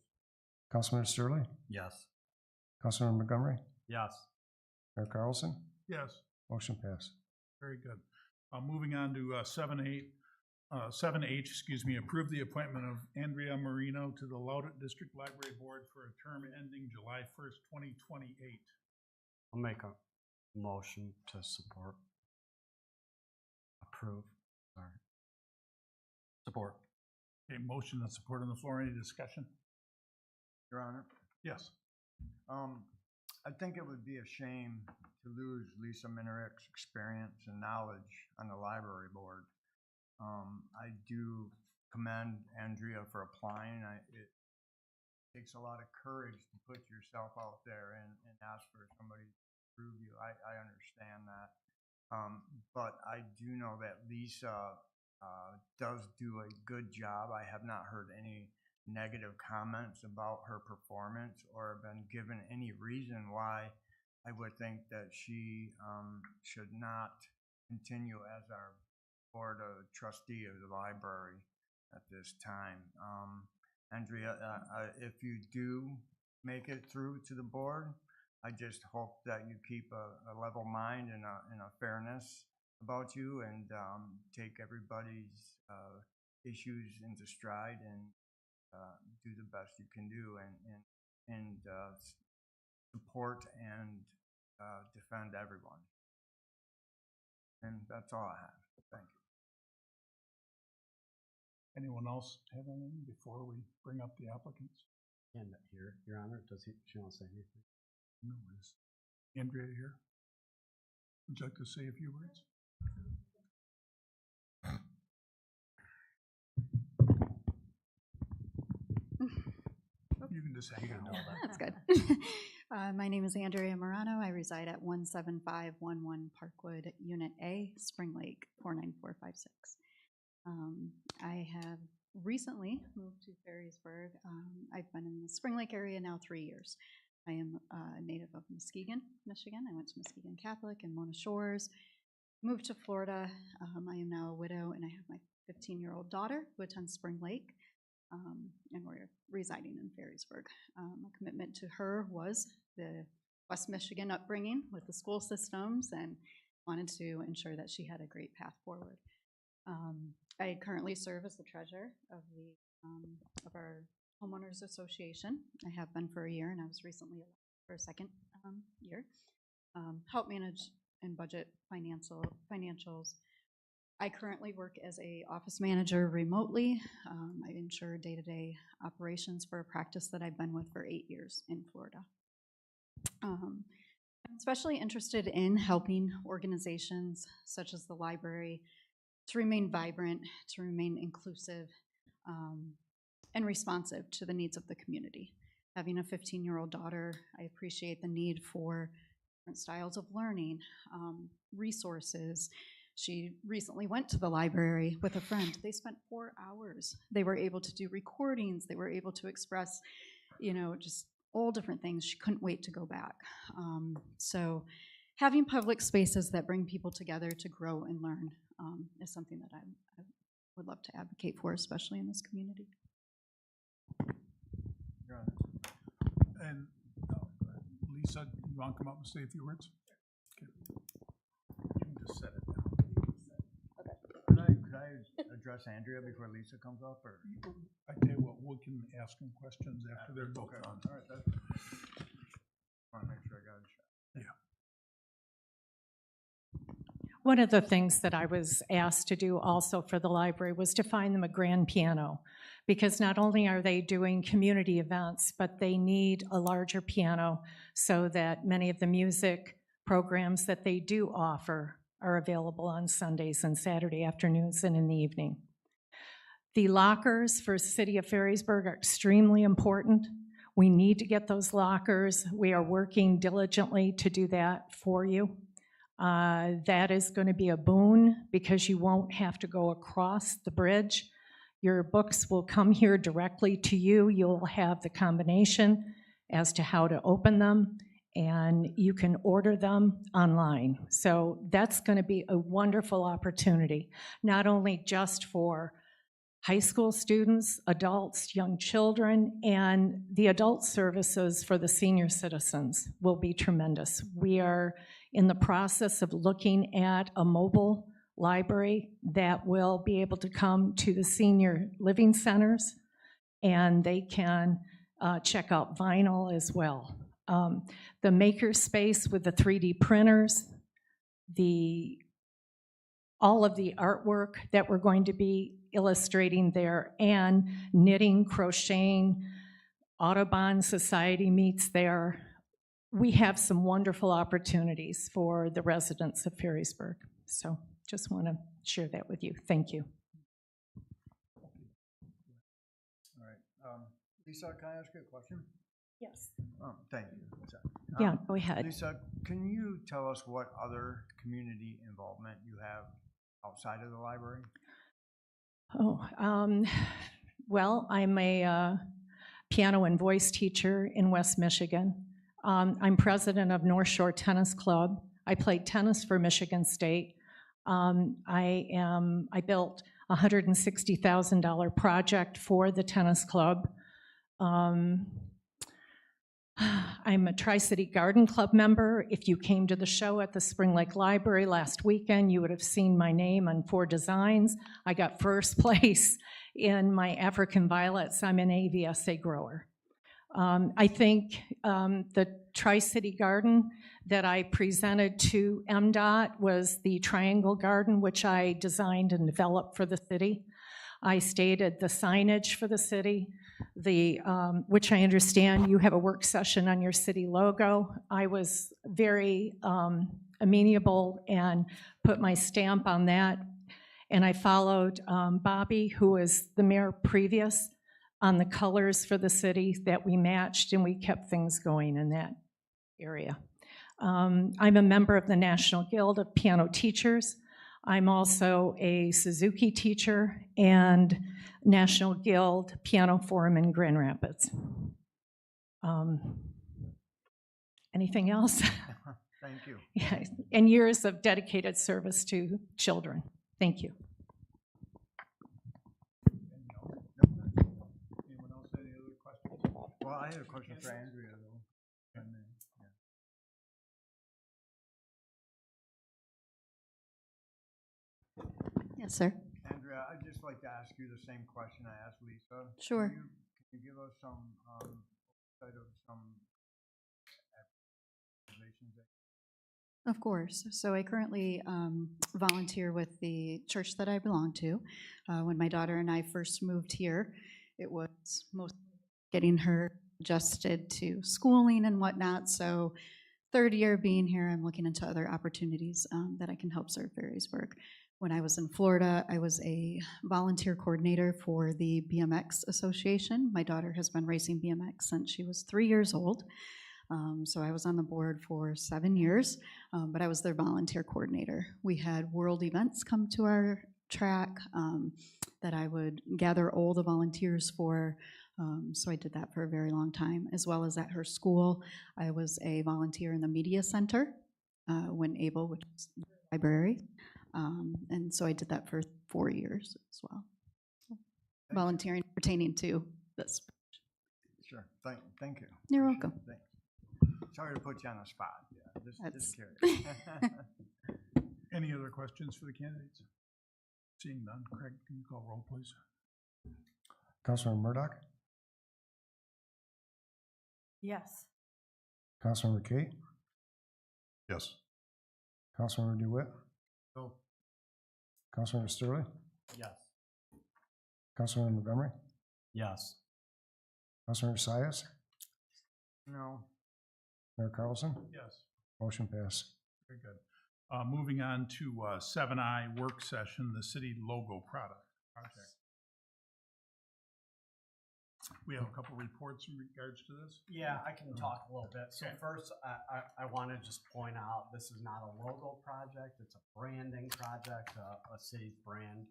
Councilmember Sterling, Yes. Councilmember Montgomery, Yes. Mayor Carlson, Yes. motion passed. Very good. Moving on to 7H, approve the appointment of Andrea Marino to the Loudoun District Library Board for a term ending July 1st, 2028. I'll make a motion to support. Approve. Sorry. Support. Okay, motion and support on the floor. Any discussion? Your Honor, Yes. I think it would be a shame to lose Lisa Minerick's experience and knowledge on the library board. I do commend Andrea for applying. It takes a lot of courage to put yourself out there and ask for somebody to approve you. I understand that. But I do know that Lisa does do a good job. I have not heard any negative comments about her performance or been given any reason why I would think that she should not continue as our board of trustee of the library at this time. Andrea, if you do make it through to the board, I just hope that you keep a level mind and a fairness about you and take everybody's issues into stride and do the best you can do. And and support and defend everyone. And that's all I have. Thank you. Anyone else have anything before we bring up the applicants? And here, Your Honor, she want to say anything? No, is Andrea here? Would you like to say a few words? You can just hang on. That's good. My name is Andrea Morano. I reside at 17511 Parkwood, Unit A, Spring Lake, 49456. I have recently moved to Ferrysburg. I've been in the Spring Lake area now 3 years. I am a native of Muskegon, Michigan. I went to Muskegon Catholic and Mona Shores. Moved to Florida. I am now a widow, and I have my 15-year-old daughter who attends Spring Lake. And we're residing in Ferrysburg. My commitment to her was the West Michigan upbringing with the school systems, and wanted to ensure that she had a great path forward. I currently serve as the treasurer of our homeowners association. I have been for a year, and I was recently elected for a second year. Help manage and budget financials. I currently work as a office manager remotely. I ensure day-to-day operations for a practice that I've been with for 8 years in Florida. I'm especially interested in helping organizations such as the library to remain vibrant, to remain inclusive, and responsive to the needs of the community. Having a 15-year-old daughter, I appreciate the need for different styles of learning, resources. She recently went to the library with a friend. They spent 4 hours. They were able to do recordings. They were able to express, just all different things. She couldn't wait to go back. So having public spaces that bring people together to grow and learn is something that I would love to advocate for, especially in this community. And Lisa, you want to come up and say a few words? Okay. You can just set it down. Could I address Andrea before Lisa comes up, or? I tell you what, we can ask them questions after they're both Okay. on. All right, that's. I want to make sure I got a shot. Yeah. One of the things that I was asked to do also for the library was to find them a grand piano, because not only are they doing community events, but they need a larger piano so that many of the music programs that they do offer are available on Sundays and Saturday afternoons and in the evening. The lockers for City of Ferrysburg are extremely important. We need to get those lockers. We are working diligently to do that for you. That is going to be a boon because you won't have to go across the bridge. Your books will come here directly to you. You'll have the combination as to how to open them, and you can order them online. So that's going to be a wonderful opportunity, not only just for high school students, adults, young children, and the adult services for the senior citizens will be tremendous. We are in the process of looking at a mobile library that will be able to come to the senior living centers, and they can check out vinyl as well. The maker space with the 3D printers, all of the artwork that we're going to be illustrating there, and knitting, crocheting, Audubon Society meets there. We have some wonderful opportunities for the residents of Ferrysburg. So just want to share that with you. Thank you. All right. Lisa, can I ask you a question? Yes. Thank you, Lisa. Yeah, go ahead. Lisa, can you tell us what other community involvement you have outside of the library? Well, I'm a piano and voice teacher in West Michigan. I'm president of North Shore Tennis Club. I played tennis for Michigan State. I built a $160,000 project for the tennis club. I'm a Tri-City Garden Club member. If you came to the show at the Spring Lake Library last weekend, you would have seen my name on 4 designs. I got first place in my African violets. I'm an AVSA grower. I think the Tri-City Garden that I presented to MDOT was the Triangle Garden, which I designed and developed for the city. I stated the signage for the city, which I understand you have a work session on your city logo. I was very amenable and put my stamp on that. And I followed Bobby, who was the mayor previous, on the colors for the city that we matched, and we kept things going in that area. I'm a member of the National Guild of Piano Teachers. I'm also a Suzuki teacher and National Guild Piano Forum in Grand Rapids. Anything else? Thank you. Yeah, and years of dedicated service to children. Thank you. Anyone else, any other questions? Well, I had a question for Andrea, though. if I may. Yes, sir. Andrea, I'd just like to ask you the same question I asked Lisa. Sure. Can you give us some oversight of some activations? Of course. So I currently volunteer with the church that I belong to. When my daughter and I first moved here, it was most getting her adjusted to schooling and whatnot. So third year being here, I'm looking into other opportunities that I can help serve Ferrysburg. When I was in Florida, I was a volunteer coordinator for the BMX Association. My daughter has been racing BMX since she was 3 years old. So I was on the board for 7 years, but I was their volunteer coordinator. We had world events come to our track that I would gather all the volunteers for. So I did that for a very long time, as well as at her school. I was a volunteer in the media center when able, which is the library. And so I did that for 4 years as well. Volunteering pertaining to this. Sure. Thank you. You're welcome. Thanks. Sorry to put you on the spot. Yeah, just curious. Any other questions for the candidates? Seeing none, Craig, can you call roll, please? Councilmember Murdoch, Yes. Councilmember Kate, Yes. Councilmember DeWitt, No. Councilmember Sterling, Yes. Councilmember Montgomery, Yes. Councilmember Sias, No. Mayor Carlson, Yes. motion passed. Very good. Moving on to 7I work session, the city logo project. We have a couple reports in regards to this. Yeah, I can talk a little bit. So first, I want to just point out, this is not a logo project, it's a branding project. A city's brand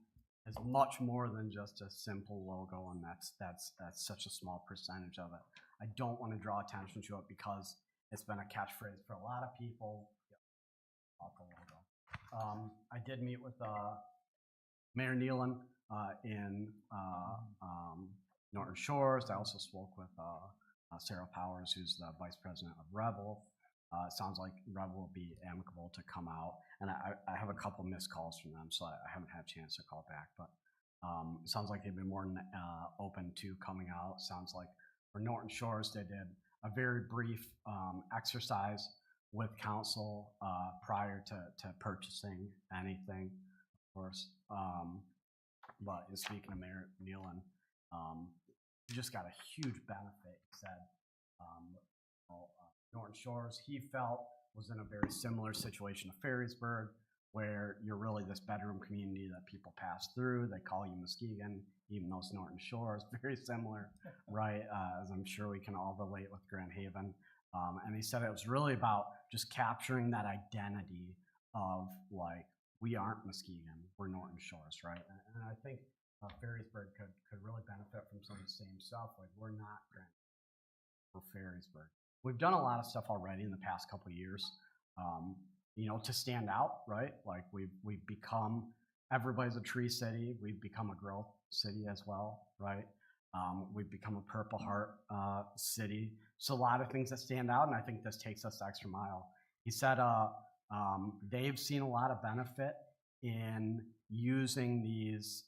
is much more than just a simple logo, and that's such a small percentage of it. I don't want to draw attention to it because it's been a catchphrase for a lot of people. About the logo. I did meet with Mayor Nealon in Norton Shores. I also spoke with Sarah Powers, who's the vice president of Rebel. It sounds like Rebel will be amicable to come out, and I have a couple missed calls from them, so I haven't had a chance to call back. But it sounds like they've been more than open to coming out. Sounds like for Norton Shores, they did a very brief exercise with council prior to purchasing anything, of course. But in speaking of Mayor Nealon, he just got a huge benefit. He said Norton Shores, he felt, was in a very similar situation to Ferrysburg, where you're really this bedroom community that people pass through. They call you Muskegon, even though it's Norton Shores, very similar, right? As I'm sure we can all relate with Grand Haven. And he said it was really about just capturing that identity of, like, we aren't Muskegon, we're Norton Shores, right? And I think Ferrysburg could really benefit from some of the same stuff. Like, we're not Grand Haven, we're Ferrysburg. We've done a lot of stuff already in the past couple of years, you know, to stand out, right? Like, we've become, everybody's a tree city. We've become a growth city as well, right? We've become a Purple Heart city. So a lot of things that stand out, and I think this takes us the extra mile. He said they've seen a lot of benefit in using these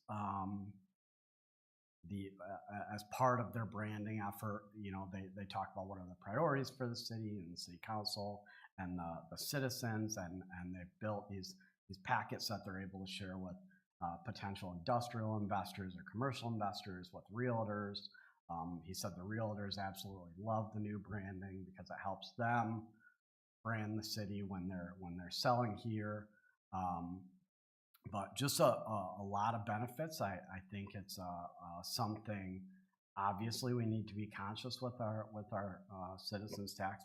as part of their branding effort, you know, they talk about what are the priorities for the city and the city council and the citizens, and they've built these packets that they're able to share with potential industrial investors or commercial investors, with realtors. He said the realtors absolutely love the new branding because it helps them brand the city when they're selling here. But just a lot of benefits. I think it's something obviously we need to be conscious with our citizens' tax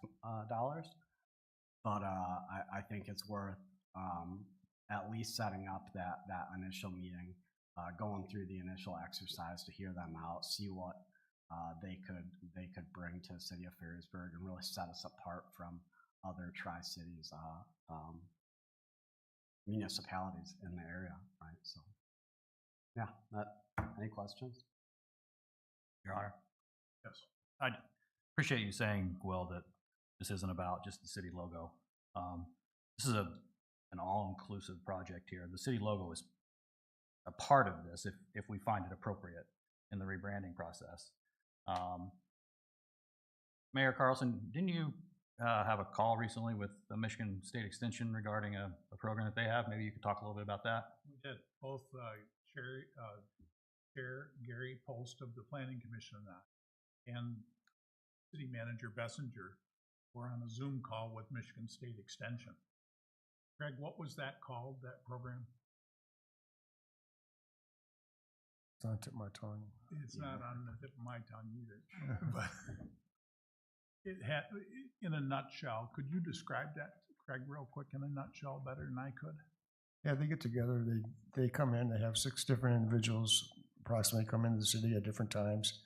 dollars. But I think it's worth at least setting up that initial meeting, going through the initial exercise to hear them out, see what they could bring to the city of Ferrisburg, and really set us apart from other Tri-Cities municipalities in the area, right? So, yeah, any questions? Your Honor. Yes. I appreciate you saying, Will, that this isn't about just the city logo. This is an all-inclusive project here. The city logo is a part of this if we find it appropriate in the rebranding process. Mayor Carlson, didn't you have a call recently with the Michigan State Extension regarding a program that they have? Maybe you could talk a little bit about that. We did. Both Chair Gary Post of the Planning Commission and City Manager Bessinger were on a Zoom call with Michigan State Extension. Greg, what was that called, that program? It's on the tip of my tongue. It's not on the tip of my tongue either. But it had, in a nutshell, could you describe that, Craig, real quick in a nutshell better than I could? Yeah, they get together, they come in, they have 6 different individuals approximately come into the city at different times.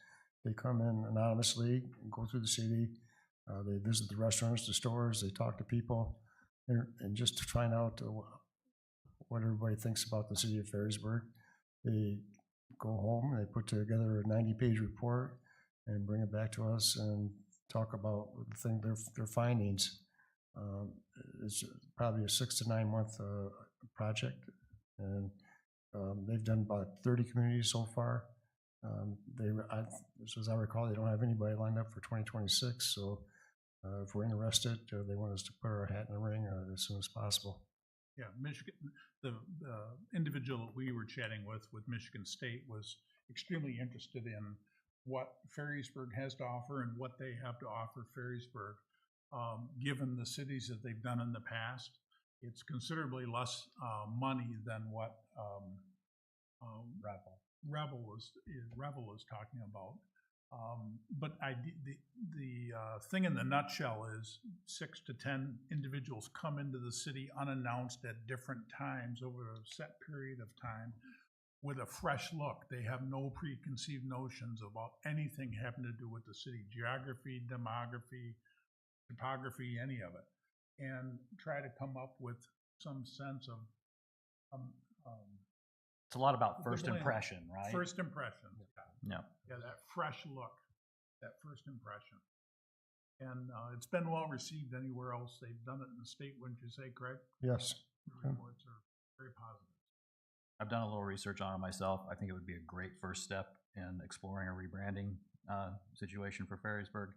They come in anonymously and go through the city. They visit the restaurants, the stores, they talk to people, and just to find out what everybody thinks about the city of Ferrisburg. They go home, they put together a 90-page report and bring it back to us and talk about their findings. It's probably a 6 to 9 month project, and they've done about 30 communities so far. As I recall, they don't have anybody lined up for 2026, so if we're interested, they want us to put our hat in the ring as soon as possible. Yeah, Michigan, the individual that we were chatting with Michigan State was extremely interested in what Ferrisburg has to offer and what they have to offer Ferrisburg. Given the cities that they've done in the past, it's considerably less money than what Revel is talking about. But the thing in the nutshell is 6 to 10 individuals come into the city unannounced at different times over a set period of time with a fresh look. They have no preconceived notions about anything having to do with the city, geography, demography, topography, any of it, and try to come up with some sense of it's a lot about first impression, right? First impression. Yeah. Yeah, that fresh look, that first impression. And it's been well received anywhere else they've done it in the state, wouldn't you say, Craig? Yes. The reports are very positive. I've done a little research on it myself. I think it would be a great first step in exploring a rebranding situation for Ferrisburg.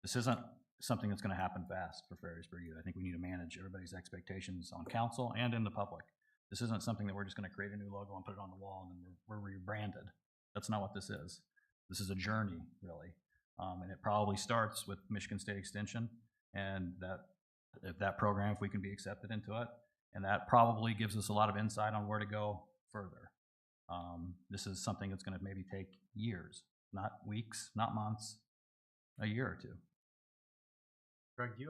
This isn't something that's going to happen fast for Ferrisburg either. I think we need to manage everybody's expectations on council and in the public. This isn't something that we're just going to create a new logo and put it on the wall and then we're rebranded. That's not what this is. This is a journey, really. And it probably starts with Michigan State Extension and that program, if we can be accepted into it. And that probably gives us a lot of insight on where to go further. This is something that's going to maybe take years, not weeks, not months, a year or two. Greg, do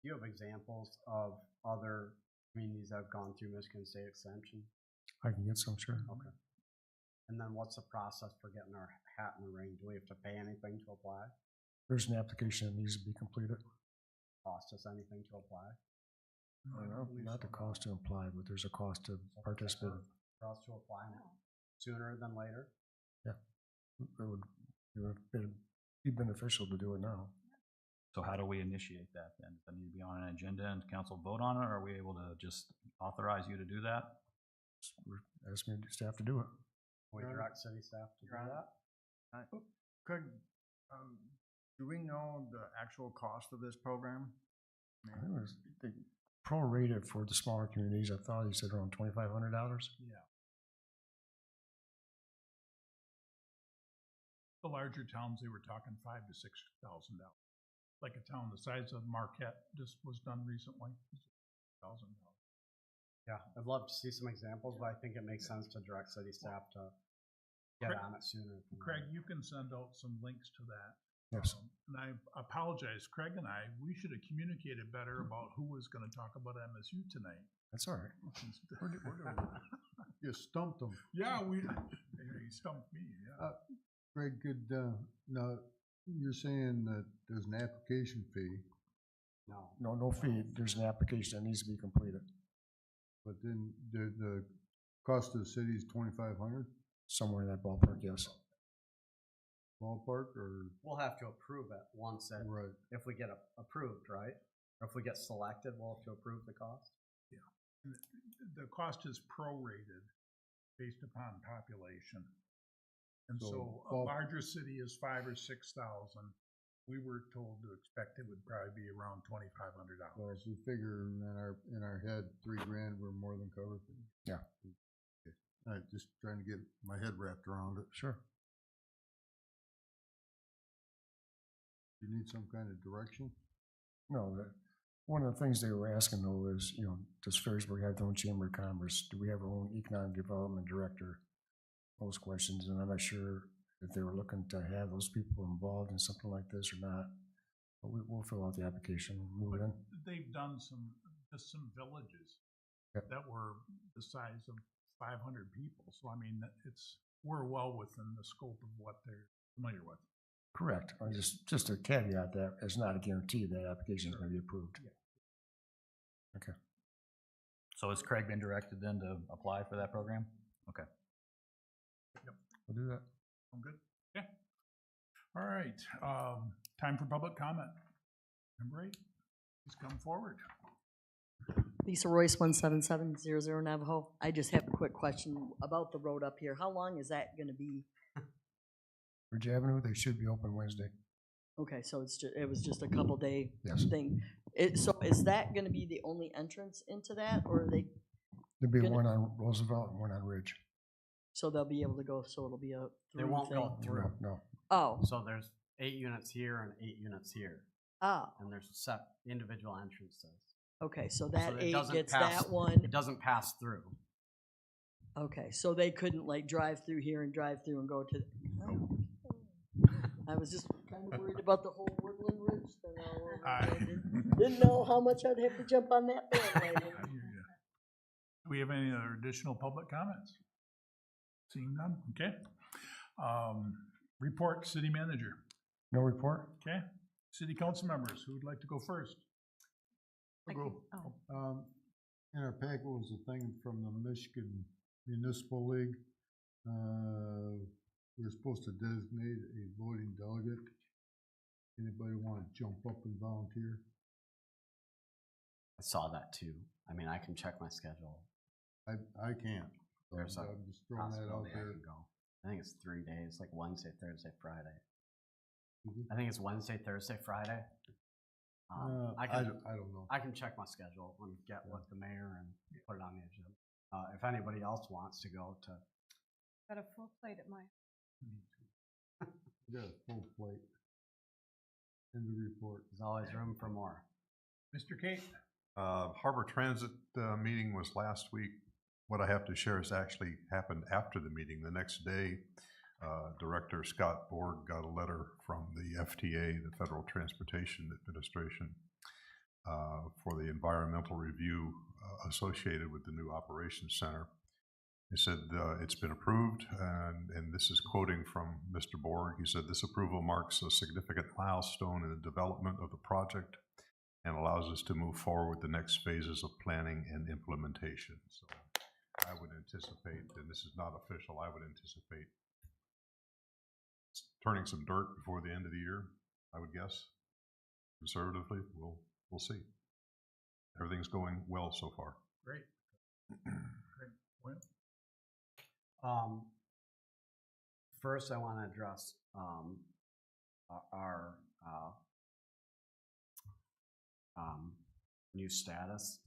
you have examples of other communities that have gone through Michigan State Extension? I can get some, sure. Okay. And then what's the process for getting our hat in the ring? Do we have to pay anything to apply? There's an application that needs to be completed. Cost us anything to apply? Not the cost to apply, but there's a cost to participate. For us to apply now, sooner than later? Yeah, it would be beneficial to do it now. So how do we initiate that then? Does it need to be on an agenda and council vote on it, or are we able to just authorize you to do that? Ask me staff to do it. We Your Honor? direct city staff to do Your Honor? that. Could, do we know the actual cost of this program? I think it was, they prorated for the smaller communities. I thought he said around $2,500. Yeah. The larger towns, they were talking $5,000 to $6,000. Like a town the size of Marquette just was done recently, $1,000. Yeah, I'd love to see some examples, but I think it makes sense to direct city staff to get Craig- on it sooner. than Craig, later. you can send out some links to that. Yes. And I apologize, Craig and I, we should have communicated better about who was gonna talk about MSU tonight. That's all right. You stumped them. Yeah, he stumped me, yeah. Greg, could, now, you're saying that there's an application fee, No. No fee. There's an application that needs to be completed. but then the cost of the city is 2,500 Somewhere in that ballpark, yes. ballpark, or? We'll have to approve it once it, Right. if we get approved, right? Or if we get selected, we'll have to approve the cost. And the cost is prorated based upon population. And So, so a ball- larger city is 5,000 or 6,000. We were told to expect it would probably be around $2,500. Well, if we figure in our head, $3,000, we're more than covered. Yeah. Okay. All right, just trying to get my head wrapped around it. Sure. You need some kind of direction? No, one of the things they were asking though is, does Ferrisburg have their own chamber of commerce? Do we have our own economic development director? Those questions, and I'm not sure if they were looking to have those people involved in something like this or not. But we'll fill out the application, move it in. They've done just some villages Yep. that were the size of 500 people. So I mean, we're well within the scope of what they're familiar with. Correct. I just a caveat that it's not a guarantee that application is going to be approved. Okay. So has Craig been directed then to apply for that program? Okay. We'll do that. I'm good? Yeah. All right, time for public comment. Number 8, please come forward. Lisa Royce, 17700 Navajo. I just have a quick question about the road up here. How long is that gonna be? Ridge Avenue, they should be open Wednesday. Okay, so it was just a couple day Yes. thing. So is that gonna be the only entrance into that, or are they, There'll be Gonna- one on Roosevelt and one on Ridge. so they'll be able to go, so it'll be a They through won't go thing? through. No. Oh, So there's 8 units here and 8 units here, oh, and there's set individual entrances. okay, so So that it 8 doesn't gets pass- that one. It doesn't pass through. Okay, so they couldn't like drive through here and drive through and go to. I was just kind of worried about the whole Woodland Ridge thing all over. I didn't know how much I'd have to jump on that bandwagon. Do we have any other additional public comments? Seeing none, okay. Report, city manager, No report? okay. City council members, who would like to go first? I Go. can- oh. In our packet was a thing from the Michigan Municipal League. We're supposed to designate a voting delegate. Anybody want to jump up and volunteer? I saw that too. I mean, I can check my schedule. I can't. So There's a I'm just throwing that out possibility I there. can go. I think it's 3 days, like Wednesday, Thursday, Friday. Mhm. I think it's Wednesday, Thursday, Friday. I don't know. I can check my schedule and get with the mayor and put it on the agenda. If anybody else wants to go to, Got a full plate at my. We got a full plate. In the report. there's always room for more. Mr. Kate? Harbor Transit meeting was last week. What I have to share has actually happened after the meeting. The next day, Director Scott Borg got a letter from the FTA, the Federal Transportation Administration, for the environmental review associated with the new operations center. He said it's been approved, and this is quoting from Mr. Borg. He said, "This approval marks a significant milestone in the development of the project and allows us to move forward with the next phases of planning and implementation." So I would anticipate, and this is not official, I would anticipate turning some dirt before the end of the year, I would guess. Conservatively, we'll see. Everything's going well so far. Great. Great. Well, First, I want to address our new status,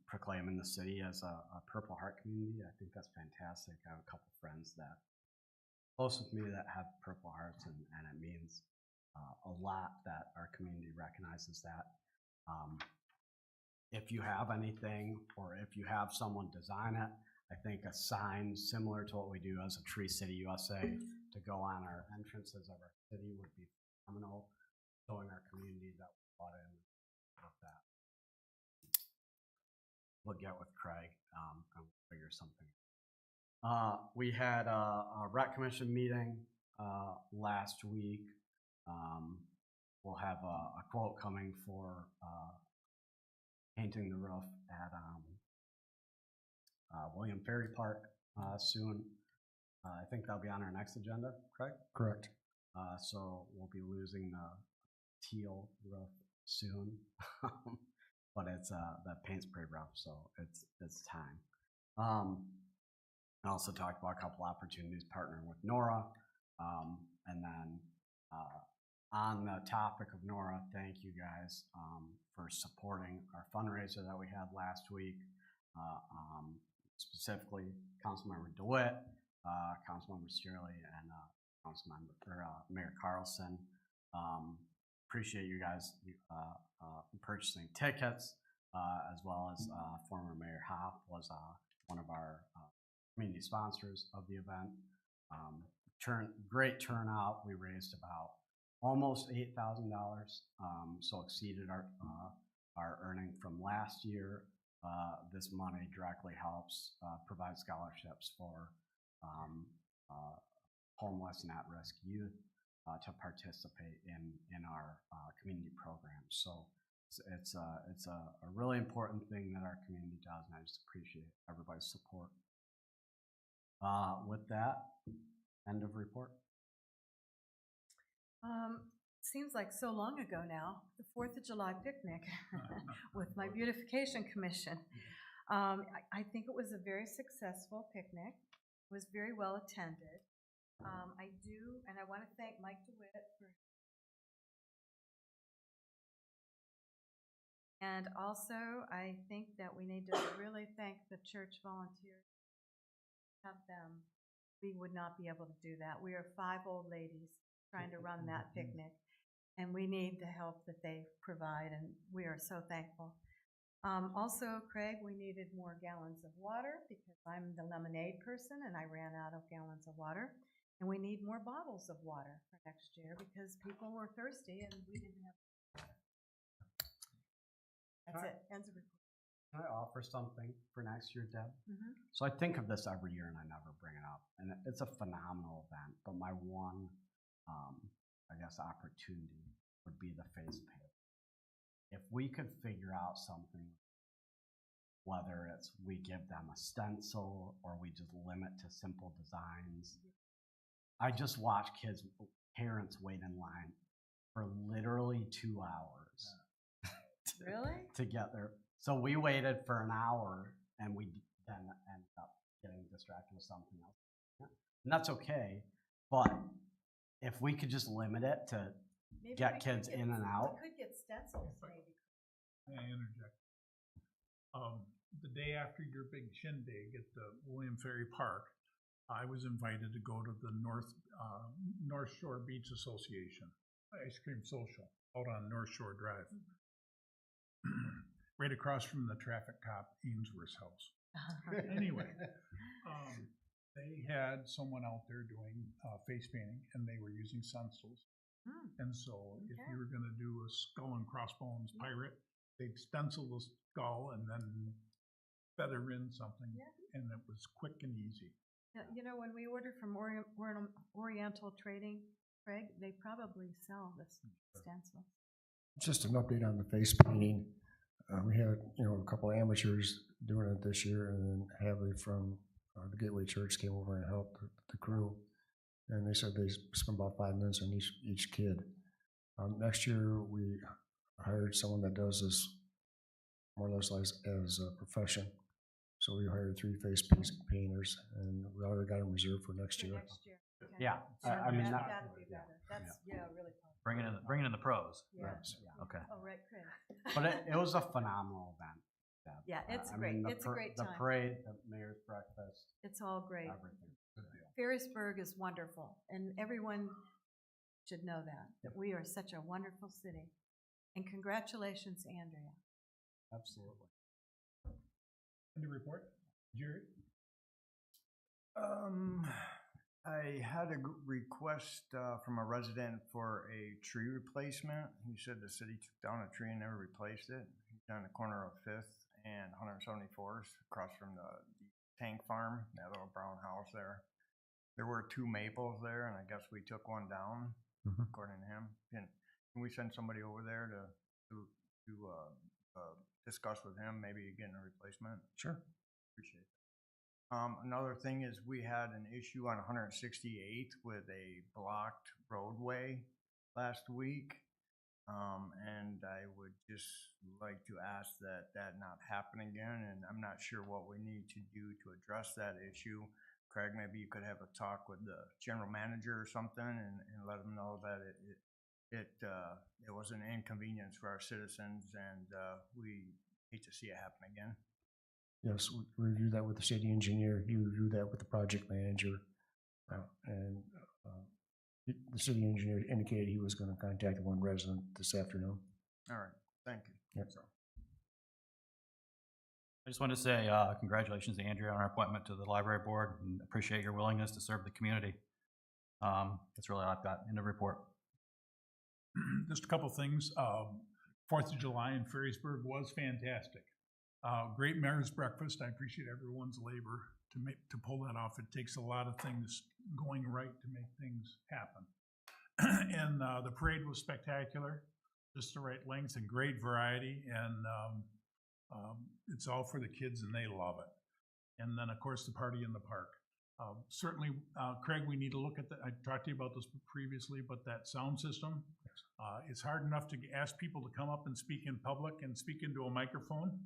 proclaiming the city as a Purple Heart community. I think that's fantastic. I have a couple friends that close with me that have Purple Hearts, and it means a lot that our community recognizes that. If you have anything, or if you have someone design it, I think a sign similar to what we do as a Tree City USA to go on our entrances of our city would be phenomenal, showing our community that we bought in with that. We'll get with Craig and figure something. We had a rec commission meeting last week. We'll have a quote coming for painting the roof at William Ferry Park soon. I think that'll be on our next agenda, Craig? Correct. So we'll be losing the teal roof soon, but it's the paint spray roof, so it's time. I also talked about a couple opportunities partnering with Nora, and then on the topic of Nora, thank you guys for supporting our fundraiser that we had last week. Specifically, Councilmember DeWitt, Councilmember Stearley, and Mayor Carlson. Appreciate you guys purchasing tickets, as well as former Mayor Hopp was one of our community sponsors of the event. Great turnout. We raised about almost $8,000, so exceeded our earning from last year. This money directly helps provide scholarships for homeless and at-risk youth to participate in our community programs. So it's a really important thing that our community does, and I just appreciate everybody's support. With that, end of report. Seems like so long ago now, the 4th of July picnic with my beautification commission. I think it was a very successful picnic. It was very well attended. I do, and I want to thank Mike DeWitt for, and also I think that we need to really thank the church volunteers. Have them, we would not be able to do that. We are 5 old ladies trying to run that picnic, and we need the help that they provide, and we are so thankful. Also, Craig, we needed more gallons of water because I'm the lemonade person and I ran out of gallons of water. And we need more bottles of water for next year because people were thirsty and we didn't have water. That's it. Ends of report. Can I offer something for next year, Deb? So I think of this every year and I never bring it up. And it's a phenomenal event, but my one, I guess, opportunity would be the face paint. If we could figure out something, whether it's we give them a stencil or we just limit to simple designs. I just watch parents wait in line for literally 2 hours. Really? To get there. So we waited for an hour and we then ended up getting distracted with something else. And that's okay, but if we could just limit it to Maybe get we kids could in and out. We could get stencils maybe. May I interject? The day after your big shindig at the William Ferry Park, I was invited to go to the North Shore Beach Association Ice Cream Social out on North Shore Drive, right across from the traffic cop Ainsworth's house. Anyway, they had someone out there doing face painting, and they were using stencils. And so if you were going to do a skull and crossbones pirate, they'd stencil the skull and then feather in something, and it was quick and easy. Yeah, you know, when we order from Oriental Trading, Craig, they probably sell this stencil. Just an update on the face painting. We had, a couple of amateurs doing it this year, and then Hadley from the Gateway Church came over and helped the crew. And they said they spent about 5 minutes on each kid. Next year, we hired someone that does this more or less as a profession. So we hired 3 face painters, and we already got them reserved for next year. Yeah, I mean, That's that, gotta be better. That's, yeah, really. positive. Bringing in the pros. Yeah. Okay. Oh, right, Chris. but it was a phenomenal event. Deb. Yeah, it's I great. mean, the It's a great The time. parade, the mayor's breakfast, It's all great. everything. Ferrisburg is wonderful, and everyone should know that we are such a wonderful city. And congratulations, Andrea. Absolutely. Any report? Jerry? I had a request from a resident for a tree replacement. He said the city took down a tree and never replaced it. He's on the corner of 5th and 174th, across from the tank farm, that little brown house there. There were 2 maples there, and I guess we took one down, according to him. Can we send somebody over there to discuss with him, maybe getting a replacement? Sure. Appreciate it. Another thing is we had an issue on 168th with a blocked roadway last week. And I would just like to ask that that not happen again, and I'm not sure what we need to do to address that issue. Craig, maybe you could have a talk with the general manager or something and let him know that it was an inconvenience for our citizens, and we hate to see it happen again. Yes, we reviewed that with the city engineer. He reviewed that with the project manager. And the city engineer indicated he was going to contact one resident this afternoon. All right, thank you. Yep. I just want to say congratulations to Andrea on her appointment to the library board, and appreciate your willingness to serve the community. That's really all I've got in the report. Just a couple things. 4th of July in Ferrisburg was fantastic. Great mayor's breakfast. I appreciate everyone's labor to pull that off. It takes a lot of things going right to make things happen. And the parade was spectacular, just the right length and great variety, and it's all for the kids and they love it. And then, of course, the party in the park. Certainly, Craig, we need to look at that. I talked to you about this previously, but that sound system, it's hard enough to ask people to come up and speak in public and speak into a microphone.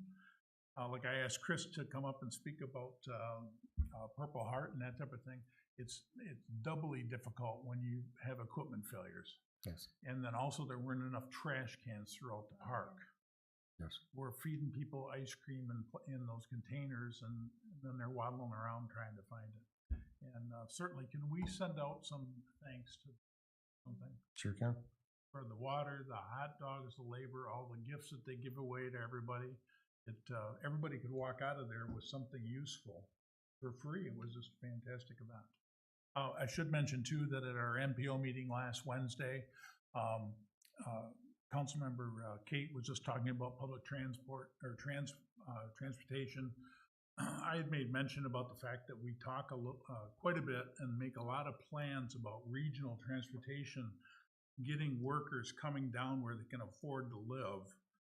Like I asked Chris to come up and speak about Purple Heart and that type of thing. It's doubly difficult when you have equipment failures. Yes. And then also there weren't enough trash cans throughout the park. Yes. We're feeding people ice cream in those containers, and then they're waddling around trying to find it. And certainly, can we send out some thanks to something? Sure can. For the water, the hot dogs, the labor, all the gifts that they give away to everybody. Everybody could walk out of there with something useful for free. It was just a fantastic event. I should mention too that at our MPO meeting last Wednesday, Councilmember Kate was just talking about public transport or transportation. I had made mention about the fact that we talk quite a bit and make a lot of plans about regional transportation, getting workers coming down where they can afford to live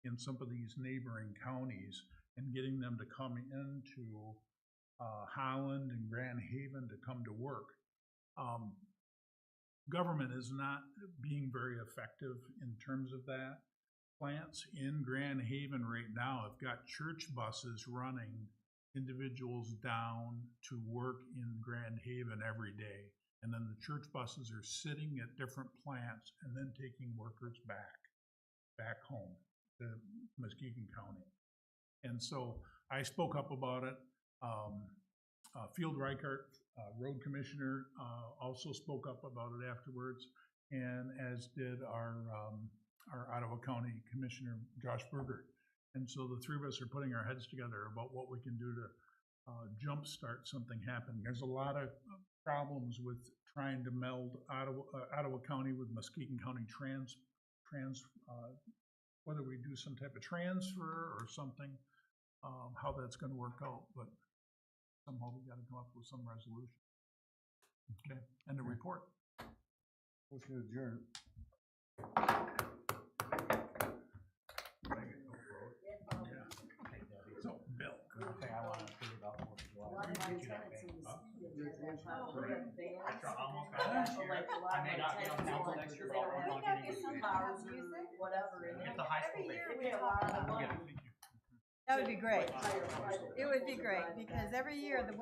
in some of these neighboring counties and getting them to come into Holland and Grand Haven to come to work. Government is not being very effective in terms of that. Plants in Grand Haven right now have got church buses running individuals down to work in Grand Haven every day. And then the church buses are sitting at different plants and then taking workers back home to Muskegon County. And so I spoke up about it. Field Reichert, road commissioner, also spoke up about it afterwards, and as did our Ottawa County Commissioner, Josh Berger. And so the three of us are putting our heads together about what we can do to jumpstart something happening. There's a lot of problems with trying to meld Ottawa County with Muskegon County whether we do some type of transfer or something, how that's going to work out, but somehow we got to come up with some resolution. Okay, and the report. Motion adjourned. So, Bill. Okay, I want to think about what That would be great. It would be great, because every year the women